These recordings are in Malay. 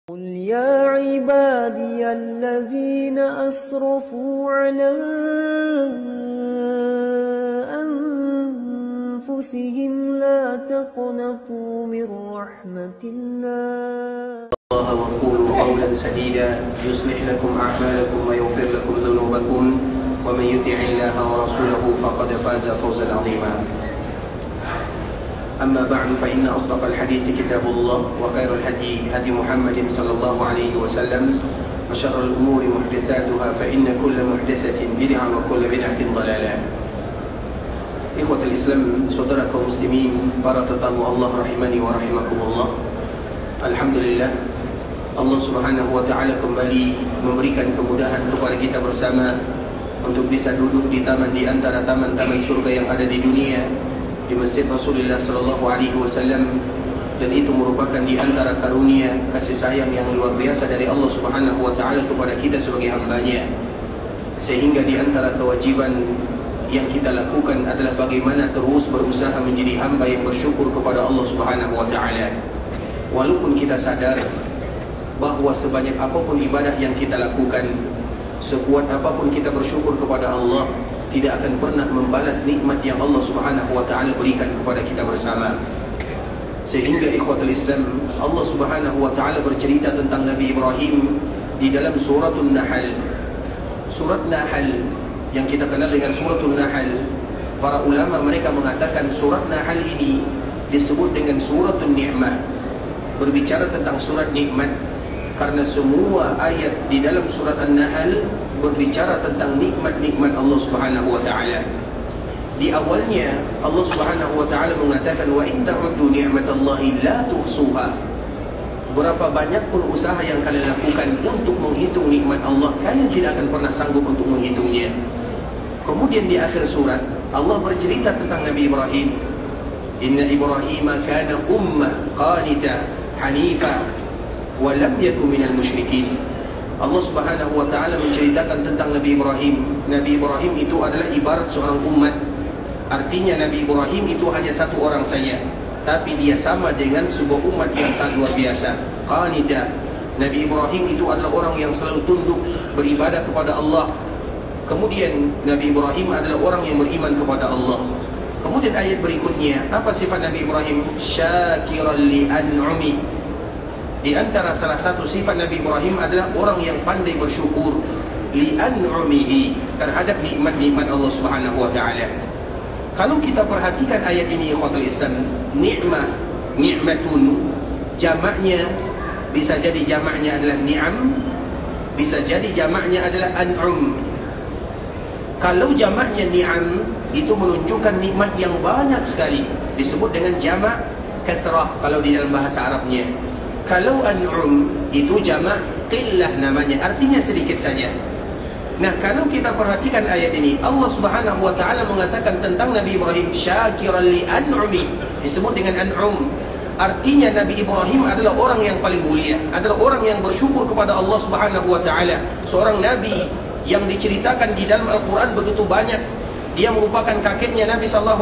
قل يا عبادي الذين أسرفوا على أنفسهم لا تقنطوا من رحمة الله وقولوا قولا سديدا يصلح لكم أعمالكم ويغفر لكم ذنوبكم ومن يطع الله ورسوله فقد فاز فوزا عظيما. أما بعد فإن أصدق الحديث كتاب الله وخير الهدي هدي محمد صلى الله عليه وسلم وشر الأمور محدثاتها فإن كل محدثة بدعة وكل بدعة ضلالة. إخوة الإسلام, saudara kaum muslimin, para tetamu Allah rahimani wa rahimakumullah. Alhamdulillah, Allah subhanahu wa ta'ala kembali memberikan kemudahan kepada kita bersama untuk bisa duduk di taman di antara taman-taman surga yang ada di dunia, di Masjid Rasulullah sallallahu alaihi wasallam, dan itu merupakan di antara karunia kasih sayang yang luar biasa dari Allah subhanahu wa ta'ala kepada kita sebagai hambanya. Sehingga di antara kewajiban yang kita lakukan adalah bagaimana terus berusaha menjadi hamba yang bersyukur kepada Allah subhanahu wa ta'ala. Walaupun kita sadar bahwa sebanyak apapun ibadah yang kita lakukan, sekuat apapun kita bersyukur kepada Allah, tidak akan pernah membalas nikmat yang Allah subhanahu wa ta'ala berikan kepada kita bersama. Sehingga ikhwatul Islam, Allah subhanahu wa ta'ala bercerita tentang Nabi Ibrahim di dalam suratul Nahl. Surat Nahl yang kita kenal dengan suratul Nahl, para ulama mereka mengatakan surat Nahl ini disebut dengan suratul Ni'mah, berbicara tentang surat nikmat, karena semua ayat di dalam surat An-Nahl berbicara tentang nikmat-nikmat Allah subhanahu wa ta'ala. Di awalnya Allah subhanahu wa ta'ala mengatakan, wa in ta'uddu ni'matallahi la tuhsuha. Berapa banyak pun usaha yang kalian lakukan untuk menghitung nikmat Allah, kalian tidak akan pernah sanggup untuk menghitungnya. Kemudian di akhir surat Allah bercerita tentang Nabi Ibrahim. Inna Ibrahima kana ummah qanita hanifa wa lam yakun minal musyrikin. Allah subhanahu wa ta'ala menceritakan tentang Nabi Ibrahim. Nabi Ibrahim itu adalah ibarat seorang umat. Artinya Nabi Ibrahim itu hanya satu orang saja, tapi dia sama dengan sebuah umat yang sangat luar biasa. Qanita, Nabi Ibrahim itu adalah orang yang selalu tunduk beribadah kepada Allah. Kemudian Nabi Ibrahim adalah orang yang beriman kepada Allah. Kemudian ayat berikutnya, apa sifat Nabi Ibrahim? Syakiran li an'umi. Di antara salah satu sifat Nabi Ibrahim adalah orang yang pandai bersyukur li'an'umihi, terhadap nikmat-nikmat Allah subhanahu wa ta'ala. Kalau kita perhatikan ayat ini ikhwatul Islam, ni'mah, ni'matun, jamaknya bisa jadi jamaknya adalah ni'am, bisa jadi jamaknya adalah an'um. Kalau jamaknya ni'am, itu menunjukkan nikmat yang banyak sekali, disebut dengan jamak kasrah kalau di dalam bahasa Arabnya. Kalau an'um itu jamak qillah namanya, artinya sedikit saja. Nah, kalau kita perhatikan ayat ini, Allah subhanahu wa ta'ala mengatakan tentang Nabi Ibrahim, syakiran li an'umi, disebut dengan an'um. Artinya Nabi Ibrahim adalah orang yang paling mulia, adalah orang yang bersyukur kepada Allah subhanahu wa ta'ala. Seorang Nabi yang diceritakan di dalam Al-Quran begitu banyak. Dia merupakan kakeknya Nabi SAW.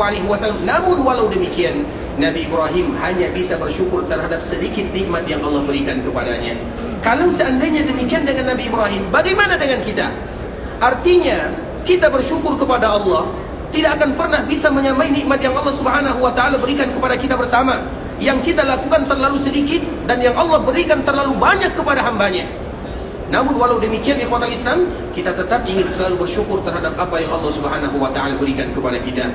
Namun walau demikian, Nabi Ibrahim hanya bisa bersyukur terhadap sedikit nikmat yang Allah berikan kepadanya. Kalau seandainya demikian dengan Nabi Ibrahim, bagaimana dengan kita? Artinya kita bersyukur kepada Allah tidak akan pernah bisa menyamai nikmat yang Allah subhanahu wa ta'ala berikan kepada kita bersama. Yang kita lakukan terlalu sedikit dan yang Allah berikan terlalu banyak kepada hambanya. Namun walau demikian ikhwatul Islam, kita tetap ingin selalu bersyukur terhadap apa yang Allah subhanahu wa ta'ala berikan kepada kita.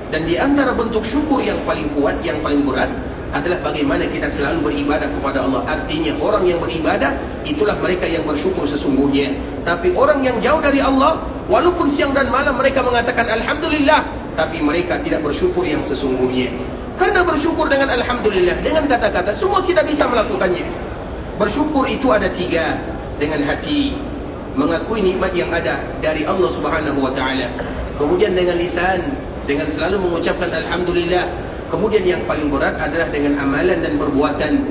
Dan di antara bentuk syukur yang paling kuat, yang paling berat adalah bagaimana kita selalu beribadah kepada Allah. Artinya orang yang beribadah itulah mereka yang bersyukur sesungguhnya. Tapi orang yang jauh dari Allah, walaupun siang dan malam mereka mengatakan Alhamdulillah, tapi mereka tidak bersyukur yang sesungguhnya. Karena bersyukur dengan Alhamdulillah, dengan kata-kata, semua kita bisa melakukannya. Bersyukur itu ada tiga: dengan hati, mengakui nikmat yang ada dari Allah subhanahu wa ta'ala. Kemudian dengan lisan, dengan selalu mengucapkan Alhamdulillah. Kemudian yang paling berat adalah dengan amalan dan perbuatan.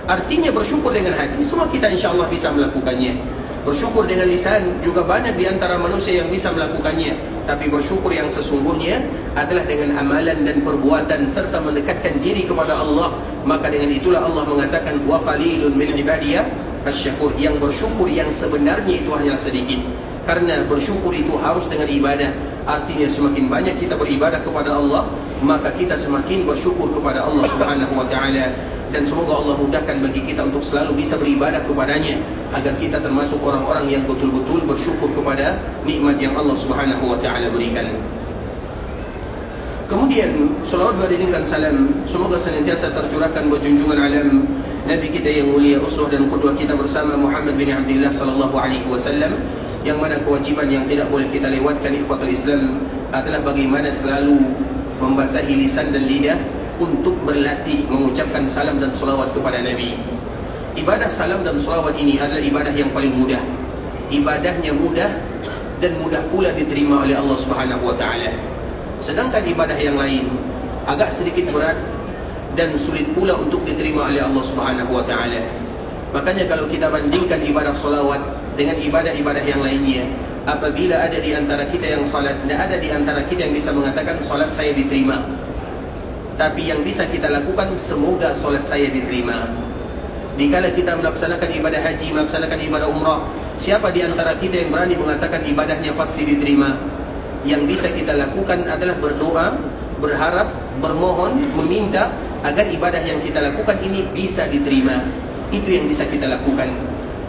Artinya bersyukur dengan hati, semua kita insya Allah bisa melakukannya. Bersyukur dengan lisan, juga banyak di antara manusia yang bisa melakukannya. Tapi bersyukur yang sesungguhnya adalah dengan amalan dan perbuatan serta mendekatkan diri kepada Allah. Maka dengan itulah Allah mengatakan wa qalilun min ibadiyah asyakur, yang bersyukur yang sebenarnya itu hanyalah sedikit. Karena bersyukur itu harus dengan ibadah. Artinya semakin banyak kita beribadah kepada Allah, maka kita semakin bersyukur kepada Allah Subhanahu wa ta'ala. Dan semoga Allah mudahkan bagi kita untuk selalu bisa beribadah kepadanya, agar kita termasuk orang-orang yang betul-betul bersyukur kepada nikmat yang Allah Subhanahu wa ta'ala berikan. Kemudian salawat beriringkan salam semoga senantiasa tercurahkan berjunjungan alam Nabi kita yang mulia, uswah dan qudwah kita bersama Muhammad bin Abdullah sallallahu alaihi wasallam, yang mana kewajiban yang tidak boleh kita lewatkan ikhwatul Islam adalah bagaimana selalu membasahi lisan dan lidah untuk berlatih mengucapkan salam dan salawat kepada Nabi. Ibadah salam dan salawat ini adalah ibadah yang paling mudah. Ibadahnya mudah dan mudah pula diterima oleh Allah Subhanahu wa ta'ala. Sedangkan ibadah yang lain agak sedikit berat dan sulit pula untuk diterima oleh Allah Subhanahu wa ta'ala. Makanya kalau kita bandingkan ibadah salawat dengan ibadah-ibadah yang lainnya, apabila ada di antara kita yang salat, tidak ada di antara kita yang bisa mengatakan salat saya diterima. Tapi yang bisa kita lakukan, semoga salat saya diterima. Dikala kita melaksanakan ibadah haji, melaksanakan ibadah umrah, siapa di antara kita yang berani mengatakan ibadahnya pasti diterima? Yang bisa kita lakukan adalah berdoa, berharap, bermohon, meminta agar ibadah yang kita lakukan ini bisa diterima. Itu yang bisa kita lakukan.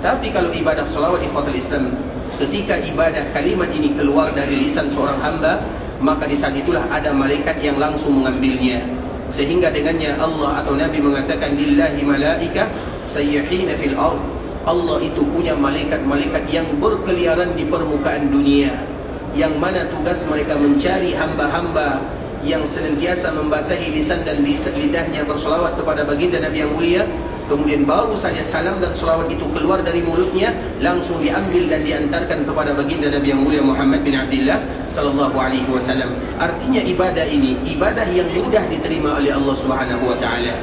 Tapi kalau ibadah salawat ikhwatul Islam, ketika ibadah kalimat ini keluar dari lisan seorang hamba, maka di saat itulah ada malaikat yang langsung mengambilnya. Sehingga dengannya Allah atau Nabi mengatakan, lillahi malaika sayyahina fil ard. Allah itu punya malaikat-malaikat yang berkeliaran di permukaan dunia, yang mana tugas mereka mencari hamba-hamba yang senantiasa membasahi lisan dan lidahnya berselawat kepada baginda Nabi yang mulia. Kemudian baru saja salam dan selawat itu keluar dari mulutnya, langsung diambil dan diantarkan kepada baginda Nabi yang mulia Muhammad bin Abdullah sallallahu alaihi wasallam. Artinya ibadah ini ibadah yang mudah diterima oleh Allah Subhanahu wa taala.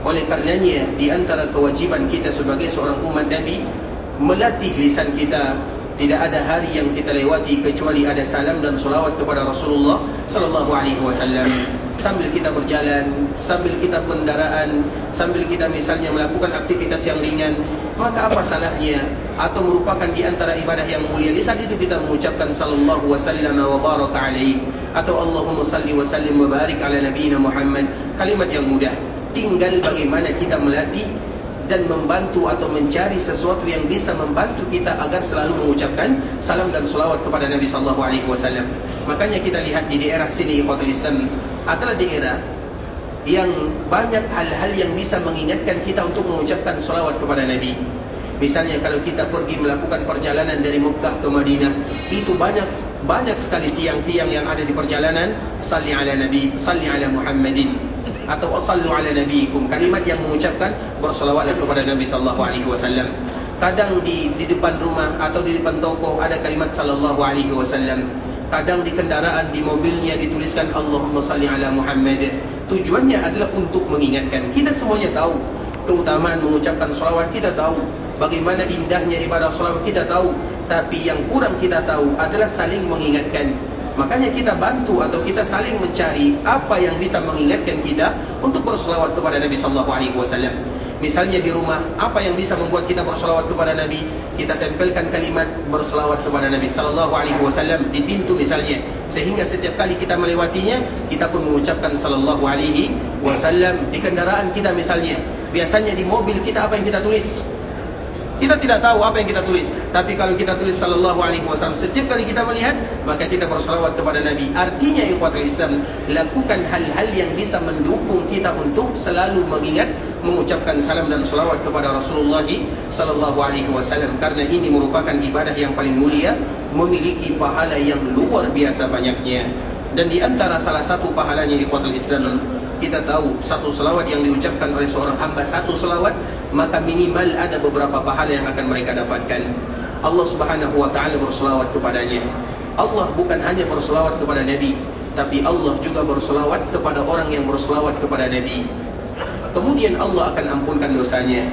Oleh karenanya di antara kewajiban kita sebagai seorang umat Nabi, melatih lisan kita. Tidak ada hari yang kita lewati kecuali ada salam dan selawat kepada Rasulullah sallallahu alaihi wasallam. Sambil kita berjalan, sambil kita kendaraan, sambil kita misalnya melakukan aktivitas yang ringan, maka apa salahnya? Atau merupakan di antara ibadah yang mulia, di saat itu kita mengucapkan sallallahu wasallam wa baraka alaihi, atau Allahumma salli wa sallim wa barik ala nabiyina Muhammad. Kalimat yang mudah, tinggal bagaimana kita melatih dan membantu atau mencari sesuatu yang bisa membantu kita agar selalu mengucapkan salam dan selawat kepada Nabi sallallahu alaihi wasallam. Makanya kita lihat di daerah sini ikhwatul Islam adalah daerah yang banyak hal-hal yang bisa mengingatkan kita untuk mengucapkan selawat kepada Nabi. Misalnya kalau kita pergi melakukan perjalanan dari Mekah ke Madinah, itu banyak sekali tiang-tiang yang ada di perjalanan, salli ala Nabi, salli ala Muhammadin, atau sallu ala nabiikum, kalimat yang mengucapkan berselawatlah kepada Nabi sallallahu alaihi wasallam. Kadang di depan rumah atau di depan toko ada kalimat sallallahu alaihi wasallam. Kadang di kendaraan, di mobilnya dituliskan Allahumma salli ala Muhammad. Tujuannya adalah untuk mengingatkan. Kita semuanya tahu keutamaan mengucapkan salawat, kita tahu bagaimana indahnya ibadah salawat, kita tahu. Tapi yang kurang kita tahu adalah saling mengingatkan. Makanya kita bantu atau kita saling mencari apa yang bisa mengingatkan kita untuk berselawat kepada Nabi sallallahu alaihi wasallam. Misalnya di rumah, apa yang bisa membuat kita berselawat kepada Nabi? Kita tempelkan kalimat berselawat kepada Nabi sallallahu alaihi wasallam di pintu misalnya, sehingga setiap kali kita melewatinya, kita pun mengucapkan sallallahu alaihi wasallam. Di kendaraan kita misalnya, biasanya di mobil kita apa yang kita tulis? Kita tidak tahu apa yang kita tulis. Tapi kalau kita tulis sallallahu alaihi wasallam, setiap kali kita melihat, maka kita berselawat kepada Nabi. Artinya ikhwatul Islam, lakukan hal-hal yang bisa mendukung kita untuk selalu mengingat mengucapkan salam dan selawat kepada Rasulullah sallallahu alaihi wasallam, karena ini merupakan ibadah yang paling mulia, memiliki pahala yang luar biasa banyaknya. Dan di antara salah satu pahalanya ikhwatul Islam, kita tahu satu selawat yang diucapkan oleh seorang hamba, satu selawat, maka minimal ada beberapa pahala yang akan mereka dapatkan. Allah Subhanahu wa ta'ala berselawat kepadanya. Allah bukan hanya berselawat kepada Nabi, tapi Allah juga berselawat kepada orang yang berselawat kepada Nabi. Kemudian Allah akan ampunkan dosanya.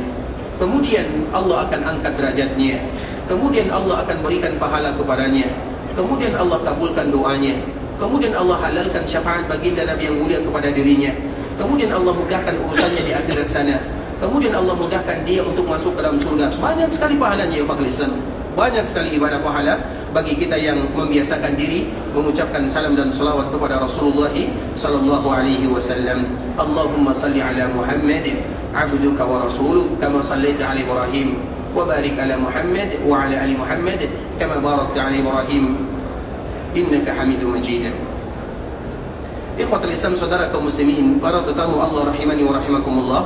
Kemudian Allah akan angkat derajatnya. Kemudian Allah akan berikan pahala kepadanya. Kemudian Allah kabulkan doanya. Kemudian Allah halalkan syafaat baginda Nabi yang mulia kepada dirinya. Kemudian Allah mudahkan urusannya di akhirat sana. kemudian Allah mudahkan dia untuk masuk ke dalam surga. Banyak sekali pahalanya ya akhwal Islam. Banyak sekali ibadah pahala bagi kita yang membiasakan diri mengucapkan salam dan salawat kepada Rasulullah sallallahu alaihi wasallam. Allahumma salli ala Muhammad abduka wa rasuluk kama sallaita ala Ibrahim wa barik ala Muhammad wa ala ali Muhammad kama barakta ala Ibrahim innaka Hamidum Majid. Ikhwatul Islam, saudara kaum muslimin, para tetamu Allah rahimani wa rahimakumullah.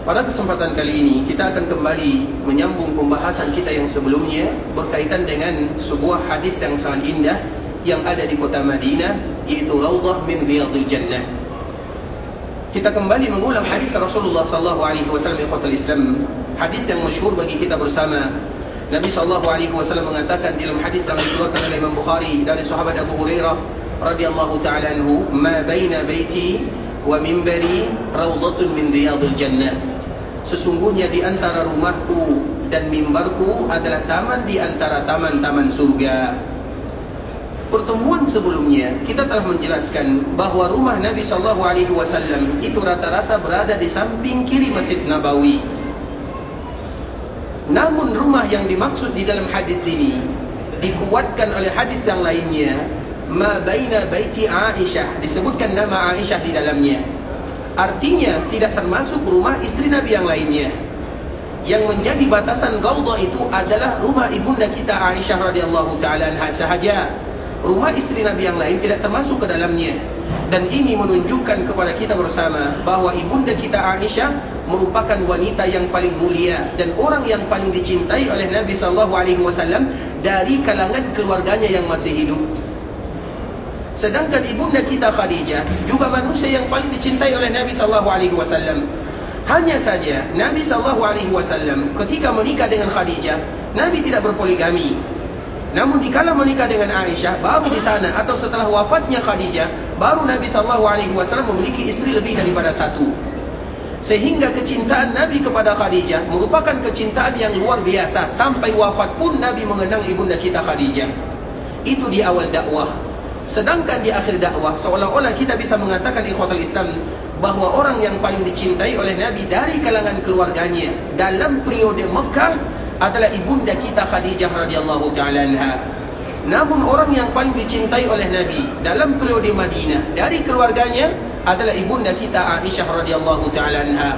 Pada kesempatan kali ini kita akan kembali menyambung pembahasan kita yang sebelumnya berkaitan dengan sebuah hadis yang sangat indah yang ada di kota Madinah, yaitu Raudhah min Riyadhil Jannah. Kita kembali mengulang hadis Rasulullah sallallahu alaihi wasallam. Ikhwatul Islam, hadis yang masyhur bagi kita bersama. Nabi sallallahu alaihi wasallam mengatakan dalam hadis yang dikeluarkan oleh Imam Bukhari dari sahabat Abu Hurairah radhiyallahu taala anhu, "Ma baina baiti wa minbari raudhatun min Riyadhil Jannah." Sesungguhnya di antara rumahku dan mimbarku adalah taman di antara taman-taman surga. Pertemuan sebelumnya kita telah menjelaskan bahwa rumah Nabi SAW itu rata-rata berada di samping kiri Masjid Nabawi. Namun rumah yang dimaksud di dalam hadis ini dikuatkan oleh hadis yang lainnya, ma baina baiti Aisyah, disebutkan nama Aisyah di dalamnya. Artinya tidak termasuk rumah istri Nabi yang lainnya. Yang menjadi batasan Raudhah itu adalah rumah ibunda kita Aisyah radhiyallahu taala anha sahaja. Rumah istri Nabi yang lain tidak termasuk ke dalamnya. Dan ini menunjukkan kepada kita bersama bahwa ibunda kita Aisyah merupakan wanita yang paling mulia dan orang yang paling dicintai oleh Nabi SAW dari kalangan keluarganya yang masih hidup. Sedangkan ibunda kita Khadijah juga manusia yang paling dicintai oleh Nabi SAW. Hanya saja Nabi SAW ketika menikah dengan Khadijah, Nabi tidak berpoligami. Namun dikala menikah dengan Aisyah, baru di sana atau setelah wafatnya Khadijah, baru Nabi SAW memiliki istri lebih daripada satu. Sehingga kecintaan Nabi kepada Khadijah merupakan kecintaan yang luar biasa. Sampai wafat pun Nabi mengenang ibunda kita Khadijah. Itu di awal dakwah. Sedangkan di akhir dakwah, seolah-olah kita bisa mengatakan ikhwatul Islam bahwa orang yang paling dicintai oleh Nabi dari kalangan keluarganya dalam periode Mekah adalah ibunda kita Khadijah radhiyallahu taala anha. Namun orang yang paling dicintai oleh Nabi dalam periode Madinah dari keluarganya adalah ibunda kita Aisyah radhiyallahu taala anha.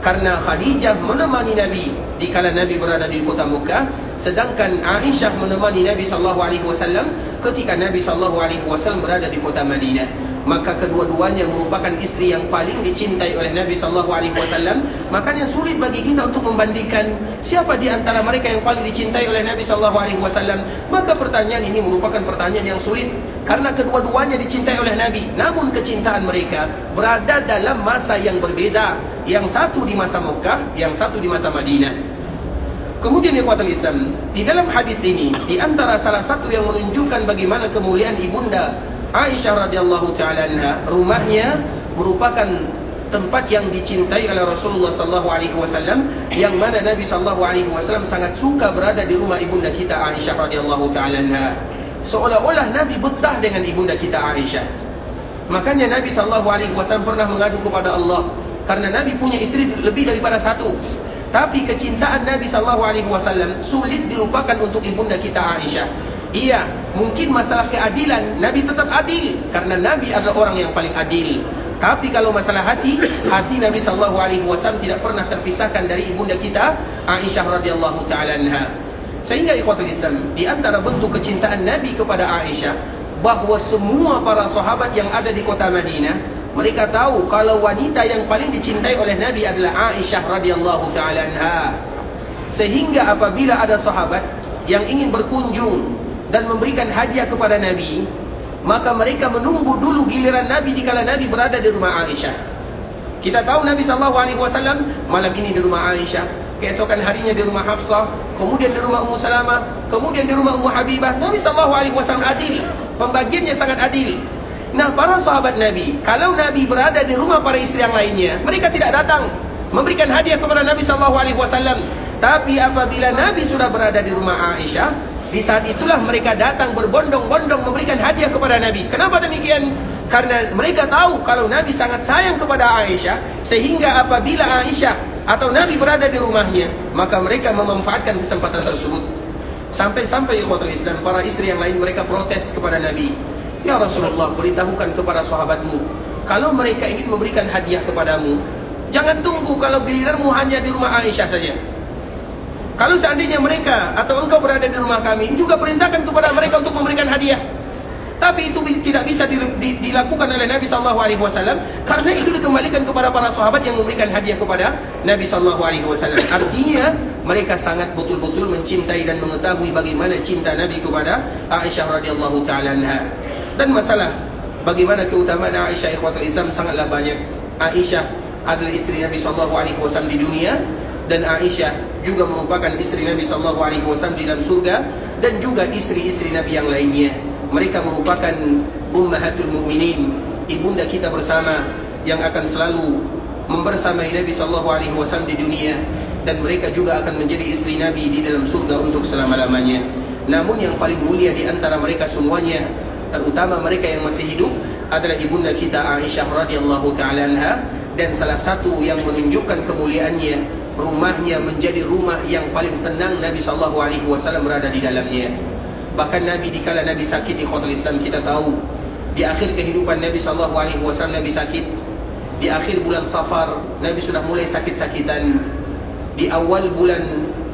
Karena Khadijah menemani Nabi di kala Nabi berada di kota Mekah, sedangkan Aisyah menemani Nabi SAW ketika Nabi SAW berada di kota Madinah. Maka kedua-duanya merupakan istri yang paling dicintai oleh Nabi SAW. Makanya sulit bagi kita untuk membandingkan siapa di antara mereka yang paling dicintai oleh Nabi SAW. Maka pertanyaan ini merupakan pertanyaan yang sulit, karena kedua-duanya dicintai oleh Nabi. Namun kecintaan mereka berada dalam masa yang berbeza. Yang satu di masa Mekah, yang satu di masa Madinah. Kemudian ikhwatul Islam, di dalam hadis ini, di antara salah satu yang menunjukkan bagaimana kemuliaan ibunda Aisyah radhiyallahu taala anha, rumahnya merupakan tempat yang dicintai oleh Rasulullah sallallahu alaihi wasallam, yang mana Nabi sallallahu alaihi wasallam sangat suka berada di rumah ibunda kita Aisyah radhiyallahu taala anha. Seolah-olah Nabi betah dengan ibunda kita Aisyah. Makanya Nabi sallallahu alaihi wasallam pernah mengadu kepada Allah karena Nabi punya istri lebih daripada satu. Tapi kecintaan Nabi SAW sulit dilupakan untuk ibunda kita Aisyah. Iya, mungkin masalah keadilan Nabi tetap adil, karena Nabi adalah orang yang paling adil. Tapi kalau masalah hati Nabi SAW tidak pernah terpisahkan dari ibunda kita Aisyah radhiyallahu taala anha. Sehingga ikhwatul Islam, di antara bentuk kecintaan Nabi kepada Aisyah, bahwa semua para sahabat yang ada di kota Madinah, mereka tahu kalau wanita yang paling dicintai oleh Nabi adalah Aisyah radhiyallahu taala anha. Sehingga apabila ada sahabat yang ingin berkunjung dan memberikan hadiah kepada Nabi, maka mereka menunggu dulu giliran Nabi dikala Nabi berada di rumah Aisyah. Kita tahu Nabi SAW malam ini di rumah Aisyah, keesokan harinya di rumah Hafsah, kemudian di rumah Ummu Salamah, kemudian di rumah Ummu Habibah. Nabi SAW adil, pembagiannya sangat adil. Nah, para sahabat Nabi, kalau Nabi berada di rumah para istri yang lainnya, mereka tidak datang memberikan hadiah kepada Nabi SAW. Tapi apabila Nabi sudah berada di rumah Aisyah, di saat itulah mereka datang berbondong-bondong memberikan hadiah kepada Nabi. Kenapa demikian? Karena mereka tahu kalau Nabi sangat sayang kepada Aisyah, sehingga apabila Aisyah atau Nabi berada di rumahnya, maka mereka memanfaatkan kesempatan tersebut. Sampai-sampai ikhwatul Islam, para istri yang lain mereka protes kepada Nabi, "Ya Rasulullah, beritahukan kepada sahabatmu, kalau mereka ingin memberikan hadiah kepadamu, jangan tunggu kalau giliranmu hanya di rumah Aisyah saja. Kalau seandainya mereka atau engkau berada di rumah kami, juga perintahkan kepada mereka untuk memberikan hadiah." Tapi itu tidak bisa dilakukan oleh Nabi SAW, karena itu dikembalikan kepada para sahabat yang memberikan hadiah kepada Nabi SAW. Artinya mereka sangat betul-betul mencintai dan mengetahui bagaimana cinta Nabi kepada Aisyah radhiyallahu ta'ala anha. Dan masalah bagaimana keutamaan Aisyah ikhwatul Islam sangatlah banyak. Aisyah adalah istri Nabi SAW di dunia, dan Aisyah juga merupakan istri Nabi SAW di dalam surga, dan juga istri-istri Nabi yang lainnya. Mereka merupakan ummahatul mu'minin, ibunda kita bersama yang akan selalu membersamai Nabi SAW di dunia, dan mereka juga akan menjadi istri Nabi di dalam surga untuk selama-lamanya. Namun yang paling mulia di antara mereka semuanya, terutama mereka yang masih hidup, adalah ibunda kita Aisyah radhiyallahu ta'ala anha. Dan salah satu yang menunjukkan kemuliaannya, rumahnya menjadi rumah yang paling tenang Nabi SAW berada di dalamnya. Bahkan Nabi dikala Nabi sakit, ikhwatul Islam, kita tahu di akhir kehidupan Nabi SAW Nabi sakit. Di akhir bulan Safar Nabi sudah mulai sakit-sakitan. Di awal bulan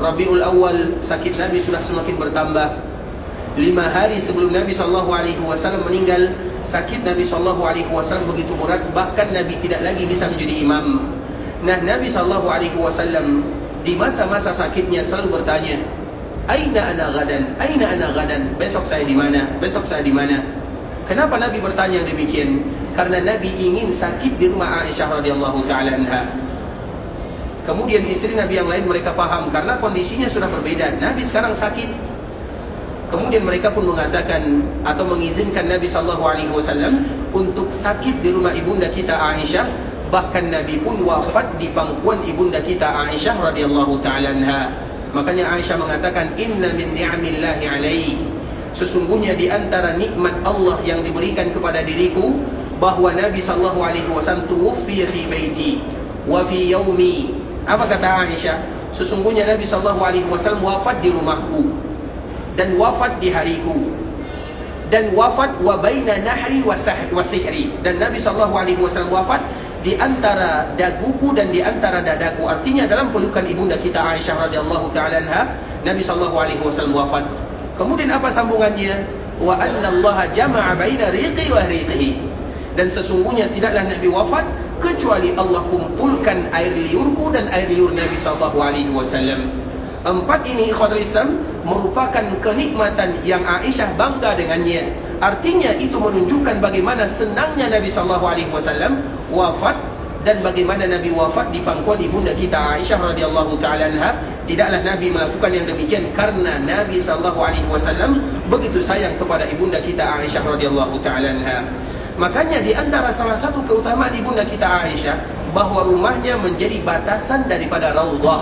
Rabiul Awal sakit Nabi sudah semakin bertambah. 5 hari sebelum Nabi SAW meninggal, sakit Nabi SAW begitu berat, bahkan Nabi tidak lagi bisa menjadi imam. Nah, Nabi SAW di masa-masa sakitnya selalu bertanya, "Aina ana gadan? Aina ana gadan?" Besok saya di mana? Besok saya di mana? Kenapa Nabi bertanya demikian? Karena Nabi ingin sakit di rumah Aisyah radhiyallahu ta'ala anha. Kemudian istri Nabi yang lain mereka paham, karena kondisinya sudah berbeda. Nabi sekarang sakit. Kemudian mereka pun mengatakan atau mengizinkan Nabi SAW untuk sakit di rumah ibunda kita Aisyah. Bahkan Nabi pun wafat di pangkuan ibunda kita Aisyah radhiyallahu ta'ala anha. Makanya Aisyah mengatakan, "Inna min ni'amillahi alaihi." Sesungguhnya di antara nikmat Allah yang diberikan kepada diriku, bahwa Nabi SAW tuwuffiya fi baiti wa fi yaumi. Apa kata Aisyah? Sesungguhnya Nabi SAW wafat di rumahku, dan wafat di hariku, dan wafat wa baina nahri wa sihri. Dan Nabi SAW wafat di antara daguku dan di antara dadaku. Artinya dalam pelukan ibunda kita Aisyah radhiyallahu ta'ala anha, Nabi SAW wafat. Kemudian apa sambungannya? Wa anna Allah jama'a baina riqi wa riqihi. Dan sesungguhnya tidaklah Nabi wafat kecuali Allah kumpulkan air liurku dan air liur Nabi SAW. 4 ini ikhwatul Islam merupakan kenikmatan yang Aisyah bangga dengannya. Artinya itu menunjukkan bagaimana senangnya Nabi SAW wafat, dan bagaimana Nabi wafat di pangkuan ibunda kita Aisyah radhiyallahu ta'ala anha. Tidaklah Nabi melakukan yang demikian karena Nabi SAW begitu sayang kepada ibunda kita Aisyah radhiyallahu ta'ala anha. Makanya di antara salah satu keutamaan ibunda kita Aisyah, bahwa rumahnya menjadi batasan daripada raudhah.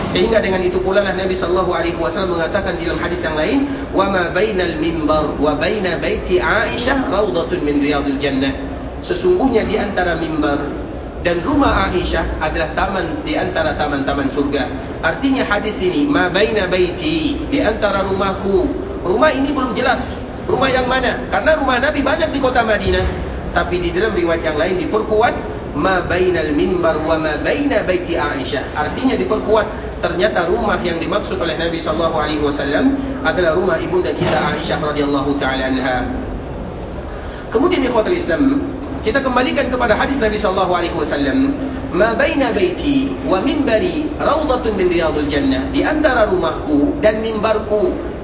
Sehingga dengan itu pula lah Nabi SAW mengatakan dalam hadis yang lain, "Wa ma bainal mimbar wa baina baiti Aisyah raudhatun min riyadil jannah." Sesungguhnya di antara mimbar dan rumah Aisyah adalah taman di antara taman-taman surga. Artinya hadis ini, ma baina baiti, di antara rumahku. Rumah ini belum jelas rumah yang mana, karena rumah Nabi banyak di kota Madinah. Tapi di dalam riwayat yang lain diperkuat, ma bainal mimbar wa ma baina baiti Aisyah. Artinya diperkuat, ternyata rumah yang dimaksud oleh Nabi SAW adalah rumah ibunda kita Aisyah radhiyallahu ta'ala anha. Kemudian ikhwatul Islam, kita kembalikan kepada hadis Nabi SAW, ma baina baiti wa mimbari raudhatun min riyadil jannah. Di antara rumahku dan mimbarku.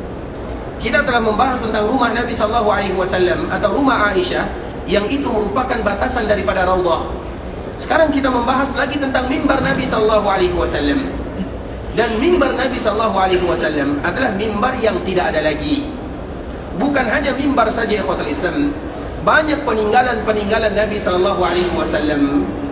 Kita telah membahas tentang rumah Nabi SAW atau rumah Aisyah, yang itu merupakan batasan daripada raudhah. Sekarang kita membahas lagi tentang mimbar Nabi SAW. Dan mimbar Nabi SAW adalah mimbar yang tidak ada lagi. Bukan hanya mimbar saja ikhwatul Islam, banyak peninggalan Nabi SAW.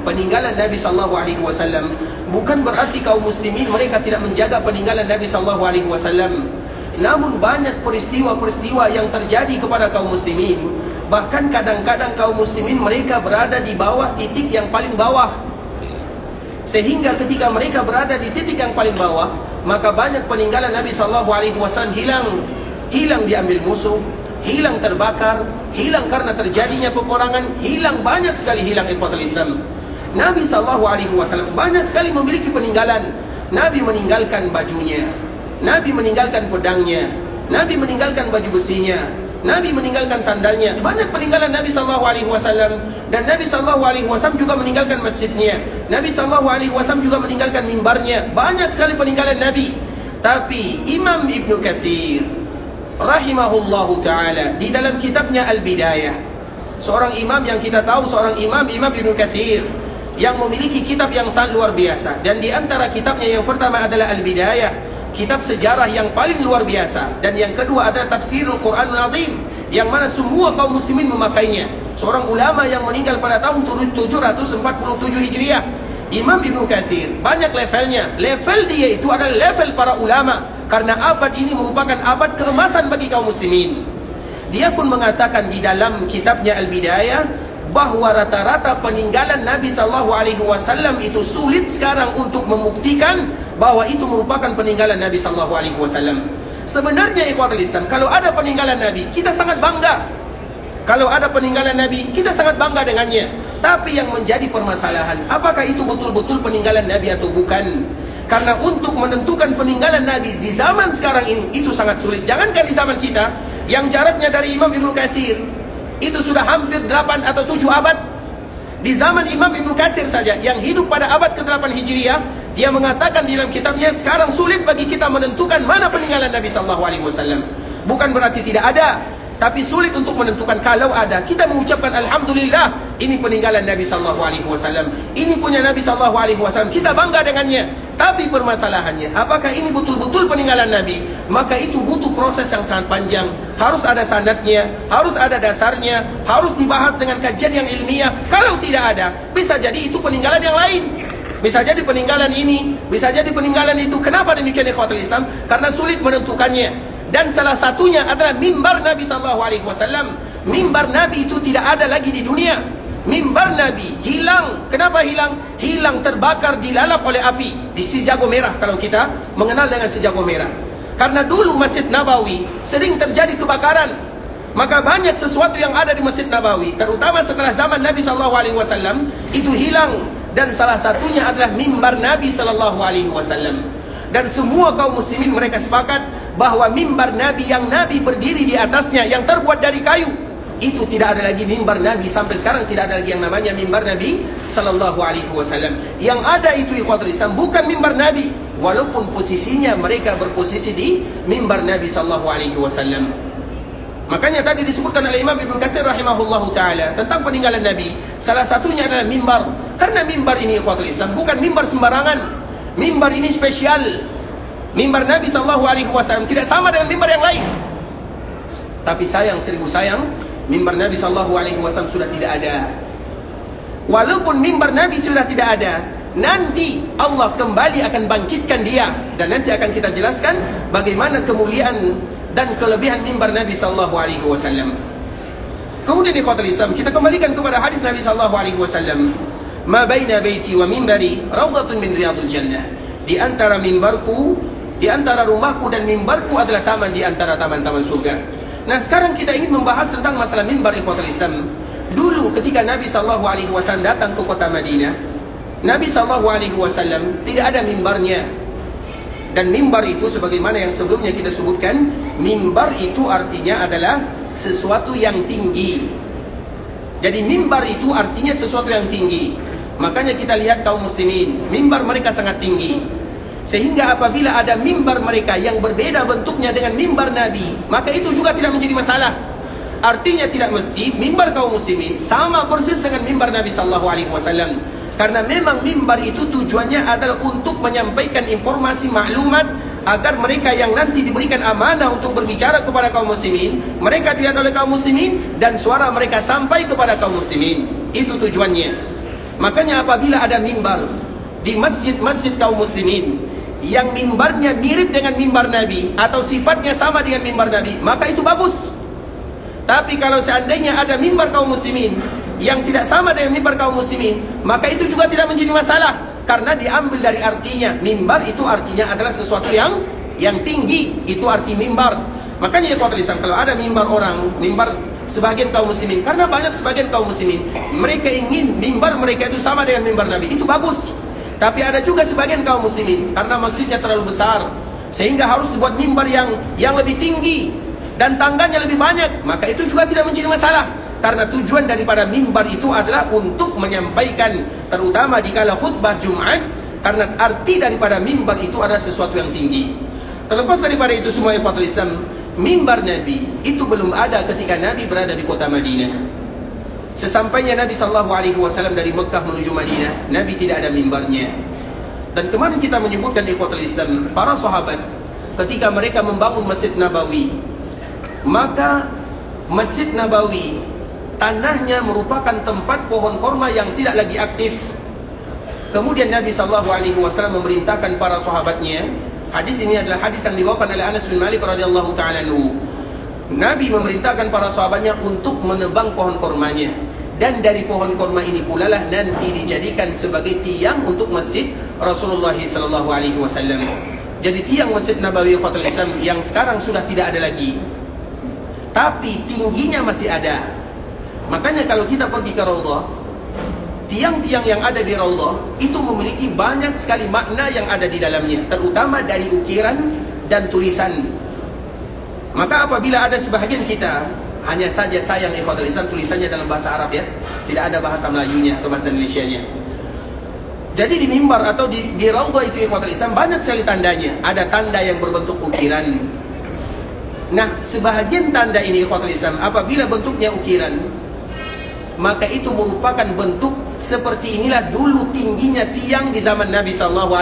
Peninggalan Nabi SAW bukan berarti kaum muslimin mereka tidak menjaga peninggalan Nabi SAW. Namun banyak peristiwa-peristiwa yang terjadi kepada kaum muslimin. Bahkan kadang-kadang kaum muslimin mereka berada di bawah titik yang paling bawah. Sehingga ketika mereka berada di titik yang paling bawah, maka banyak peninggalan Nabi SAW hilang diambil musuh, hilang terbakar, hilang karena terjadinya peperangan, hilang banyak sekali hilang ikhwatul Islam. Nabi SAW banyak sekali memiliki peninggalan. Nabi meninggalkan bajunya, Nabi meninggalkan pedangnya, Nabi meninggalkan baju besinya, Nabi meninggalkan sandalnya. Banyak peninggalan Nabi SAW. Dan Nabi SAW juga meninggalkan masjidnya, Nabi SAW juga meninggalkan mimbarnya. Banyak sekali peninggalan Nabi. Tapi Imam Ibnu Katsir rahimahullahu ta'ala di dalam kitabnya Al-Bidayah, seorang imam yang kita tahu, seorang imam Ibnu Katsir yang memiliki kitab yang sangat luar biasa. Dan di antara kitabnya yang pertama adalah Al-Bidayah, kitab sejarah yang paling luar biasa. Dan yang kedua adalah Tafsirul Quranul Azim, yang mana semua kaum muslimin memakainya. Seorang ulama yang meninggal pada tahun 747 Hijriah, Imam Ibnu Katsir. Banyak levelnya. Level dia itu adalah level para ulama, karena abad ini merupakan abad keemasan bagi kaum muslimin. Dia pun mengatakan di dalam kitabnya Al-Bidayah bahwa rata-rata peninggalan Nabi SAW itu sulit sekarang untuk membuktikan bahwa itu merupakan peninggalan Nabi SAW. Sebenarnya ikhwatul Islam, kalau ada peninggalan Nabi, kita sangat bangga. Kalau ada peninggalan Nabi, kita sangat bangga dengannya. Tapi yang menjadi permasalahan, apakah itu betul-betul peninggalan Nabi atau bukan? Karena untuk menentukan peninggalan Nabi di zaman sekarang ini, itu sangat sulit. Jangankan di zaman kita, yang jaraknya dari Imam Ibnu Katsir itu sudah hampir 8 atau 7 abad. Di zaman Imam Ibnu Katsir saja, yang hidup pada abad ke-8 Hijriah, dia mengatakan di dalam kitabnya, sekarang sulit bagi kita menentukan mana peninggalan Nabi SAW. Bukan berarti tidak ada, tapi sulit untuk menentukan. Kalau ada, kita mengucapkan Alhamdulillah, ini peninggalan Nabi SAW, ini punya Nabi SAW, kita bangga dengannya. Tapi permasalahannya, apakah ini betul-betul peninggalan Nabi? Maka itu butuh proses yang sangat panjang. Harus ada sanadnya, harus ada dasarnya, harus dibahas dengan kajian yang ilmiah. Kalau tidak ada, bisa jadi itu peninggalan yang lain. Bisa jadi peninggalan ini, bisa jadi peninggalan itu. Kenapa demikian ikhwatul Islam? Karena sulit menentukannya. Dan salah satunya adalah mimbar Nabi SAW. Mimbar Nabi itu tidak ada lagi di dunia. Mimbar Nabi hilang. Kenapa hilang? Hilang terbakar, dilalap oleh api di Sejago Merah. Kalau kita mengenal dengan Sejago Merah, karena dulu Masjid Nabawi sering terjadi kebakaran, maka banyak sesuatu yang ada di Masjid Nabawi, terutama setelah zaman Nabi SAW, itu hilang. Dan salah satunya adalah mimbar Nabi SAW. Dan semua kaum muslimin mereka sepakat bahwa mimbar Nabi yang Nabi berdiri di atasnya, yang terbuat dari kayu, itu tidak ada lagi mimbar Nabi. Sampai sekarang tidak ada lagi yang namanya mimbar Nabi SAW. Yang ada itu ikhwatul Islam bukan mimbar Nabi, walaupun posisinya mereka berposisi di mimbar Nabi SAW. Makanya tadi disebutkan oleh Imam Ibnu Katsir rahimahullahu ta'ala tentang peninggalan Nabi, salah satunya adalah mimbar. Karena mimbar ini ikhwatul Islam bukan mimbar sembarangan. Mimbar ini spesial. Mimbar Nabi SAW tidak sama dengan mimbar yang lain. Tapi sayang, seribu sayang, mimbar Nabi SAW sudah tidak ada. Walaupun mimbar Nabi sudah tidak ada, nanti Allah kembali akan bangkitkan dia. Dan nanti akan kita jelaskan bagaimana kemuliaan dan kelebihan mimbar Nabi SAW. Kemudian ikhwatul Islam, kita kembalikan kepada hadis Nabi SAW. Ma baina baiti wa mimbari raudhatun min riyadil jannah. Di antara mimbarku, di antara rumahku dan mimbarku adalah taman di antara taman-taman surga. Nah, sekarang kita ingin membahas tentang masalah mimbar ikhwatul Islam. Dulu ketika Nabi SAW datang ke kota Madinah, Nabi SAW tidak ada mimbarnya. Dan mimbar itu sebagaimana yang sebelumnya kita sebutkan, mimbar itu artinya adalah sesuatu yang tinggi. Jadi mimbar itu artinya sesuatu yang tinggi. Makanya kita lihat kaum muslimin, mimbar mereka sangat tinggi. Sehingga apabila ada mimbar mereka yang berbeda bentuknya dengan mimbar Nabi, maka itu juga tidak menjadi masalah. Artinya tidak mesti mimbar kaum muslimin sama persis dengan mimbar Nabi SAW. Karena memang mimbar itu tujuannya adalah untuk menyampaikan informasi maklumat, agar mereka yang nanti diberikan amanah untuk berbicara kepada kaum muslimin, mereka tidak oleh kaum muslimin dan suara mereka sampai kepada kaum muslimin. Itu tujuannya. Makanya apabila ada mimbar di masjid-masjid kaum muslimin yang mimbarnya mirip dengan mimbar Nabi atau sifatnya sama dengan mimbar Nabi, maka itu bagus. Tapi kalau seandainya ada mimbar kaum muslimin yang tidak sama dengan mimbar kaum muslimin, maka itu juga tidak menjadi masalah. Karena diambil dari artinya. Mimbar itu artinya adalah sesuatu yang tinggi. Itu arti mimbar. Makanya ikhwatul Islam, kalau ada mimbar orang, mimbar sebagian kaum muslimin, karena banyak sebagian kaum muslimin, mereka ingin mimbar mereka itu sama dengan mimbar Nabi, itu bagus. Tapi ada juga sebagian kaum muslimin, karena masjidnya terlalu besar, sehingga harus dibuat mimbar yang lebih tinggi dan tangganya lebih banyak, maka itu juga tidak menjadi masalah. Karena tujuan daripada mimbar itu adalah untuk menyampaikan, terutama dikala khutbah Jumat, karena arti daripada mimbar itu adalah sesuatu yang tinggi. Terlepas daripada itu semua ikhwatul Islam, mimbar Nabi itu belum ada ketika Nabi berada di kota Madinah. Sesampainya Nabi SAW dari Mekah menuju Madinah, Nabi tidak ada mimbarnya. Dan kemarin kita menyebutkan ikhwatul Islam, para sahabat ketika mereka membangun Masjid Nabawi, maka Masjid Nabawi tanahnya merupakan tempat pohon korma yang tidak lagi aktif. Kemudian Nabi SAW memerintahkan para sahabatnya. Hadis ini adalah hadis yang dibawakan oleh Anas bin Malik radhiyallahu ta'ala anhu. Nabi memerintahkan para sahabatnya untuk menebang pohon kormanya. Dan dari pohon korma ini pula lah nanti dijadikan sebagai tiang untuk masjid Rasulullah SAW. Jadi tiang Masjid Nabawi Fatul Islam yang sekarang sudah tidak ada lagi, tapi tingginya masih ada. Makanya kalau kita pergi ke Raudhah, tiang-tiang yang ada di Raudhah itu memiliki banyak sekali makna yang ada di dalamnya, terutama dari ukiran dan tulisan. Maka apabila ada sebahagian kita, hanya saja sayang ikhwatul Islam tulisannya dalam bahasa Arab ya, tidak ada bahasa Melayunya atau bahasa Indonesianya. Jadi di mimbar atau di Raudhah itu ikhwatul Islam banyak sekali tandanya. Ada tanda yang berbentuk ukiran. Nah, sebahagian tanda ini ikhwatul Islam apabila bentuknya ukiran, maka itu merupakan bentuk seperti inilah dulu tingginya tiang di zaman Nabi SAW.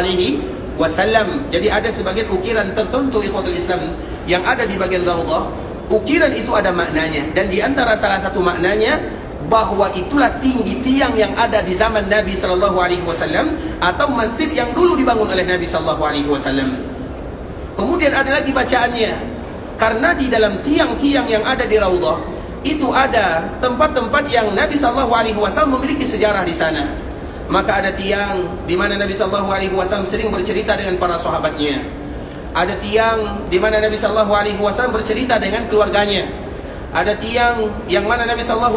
Jadi ada sebagian ukiran tertentu ikhwatul Islam yang ada di bagian Raudhah. Ukiran itu ada maknanya, dan di antara salah satu maknanya bahwa itulah tinggi tiang yang ada di zaman Nabi SAW atau masjid yang dulu dibangun oleh Nabi SAW. Kemudian ada lagi bacaannya, karena di dalam tiang-tiang yang ada di Raudhah itu ada tempat-tempat yang Nabi SAW memiliki sejarah di sana. Maka ada tiang di mana Nabi SAW sering bercerita dengan para sahabatnya. Ada tiang di mana Nabi SAW bercerita dengan keluarganya. Ada tiang yang mana Nabi SAW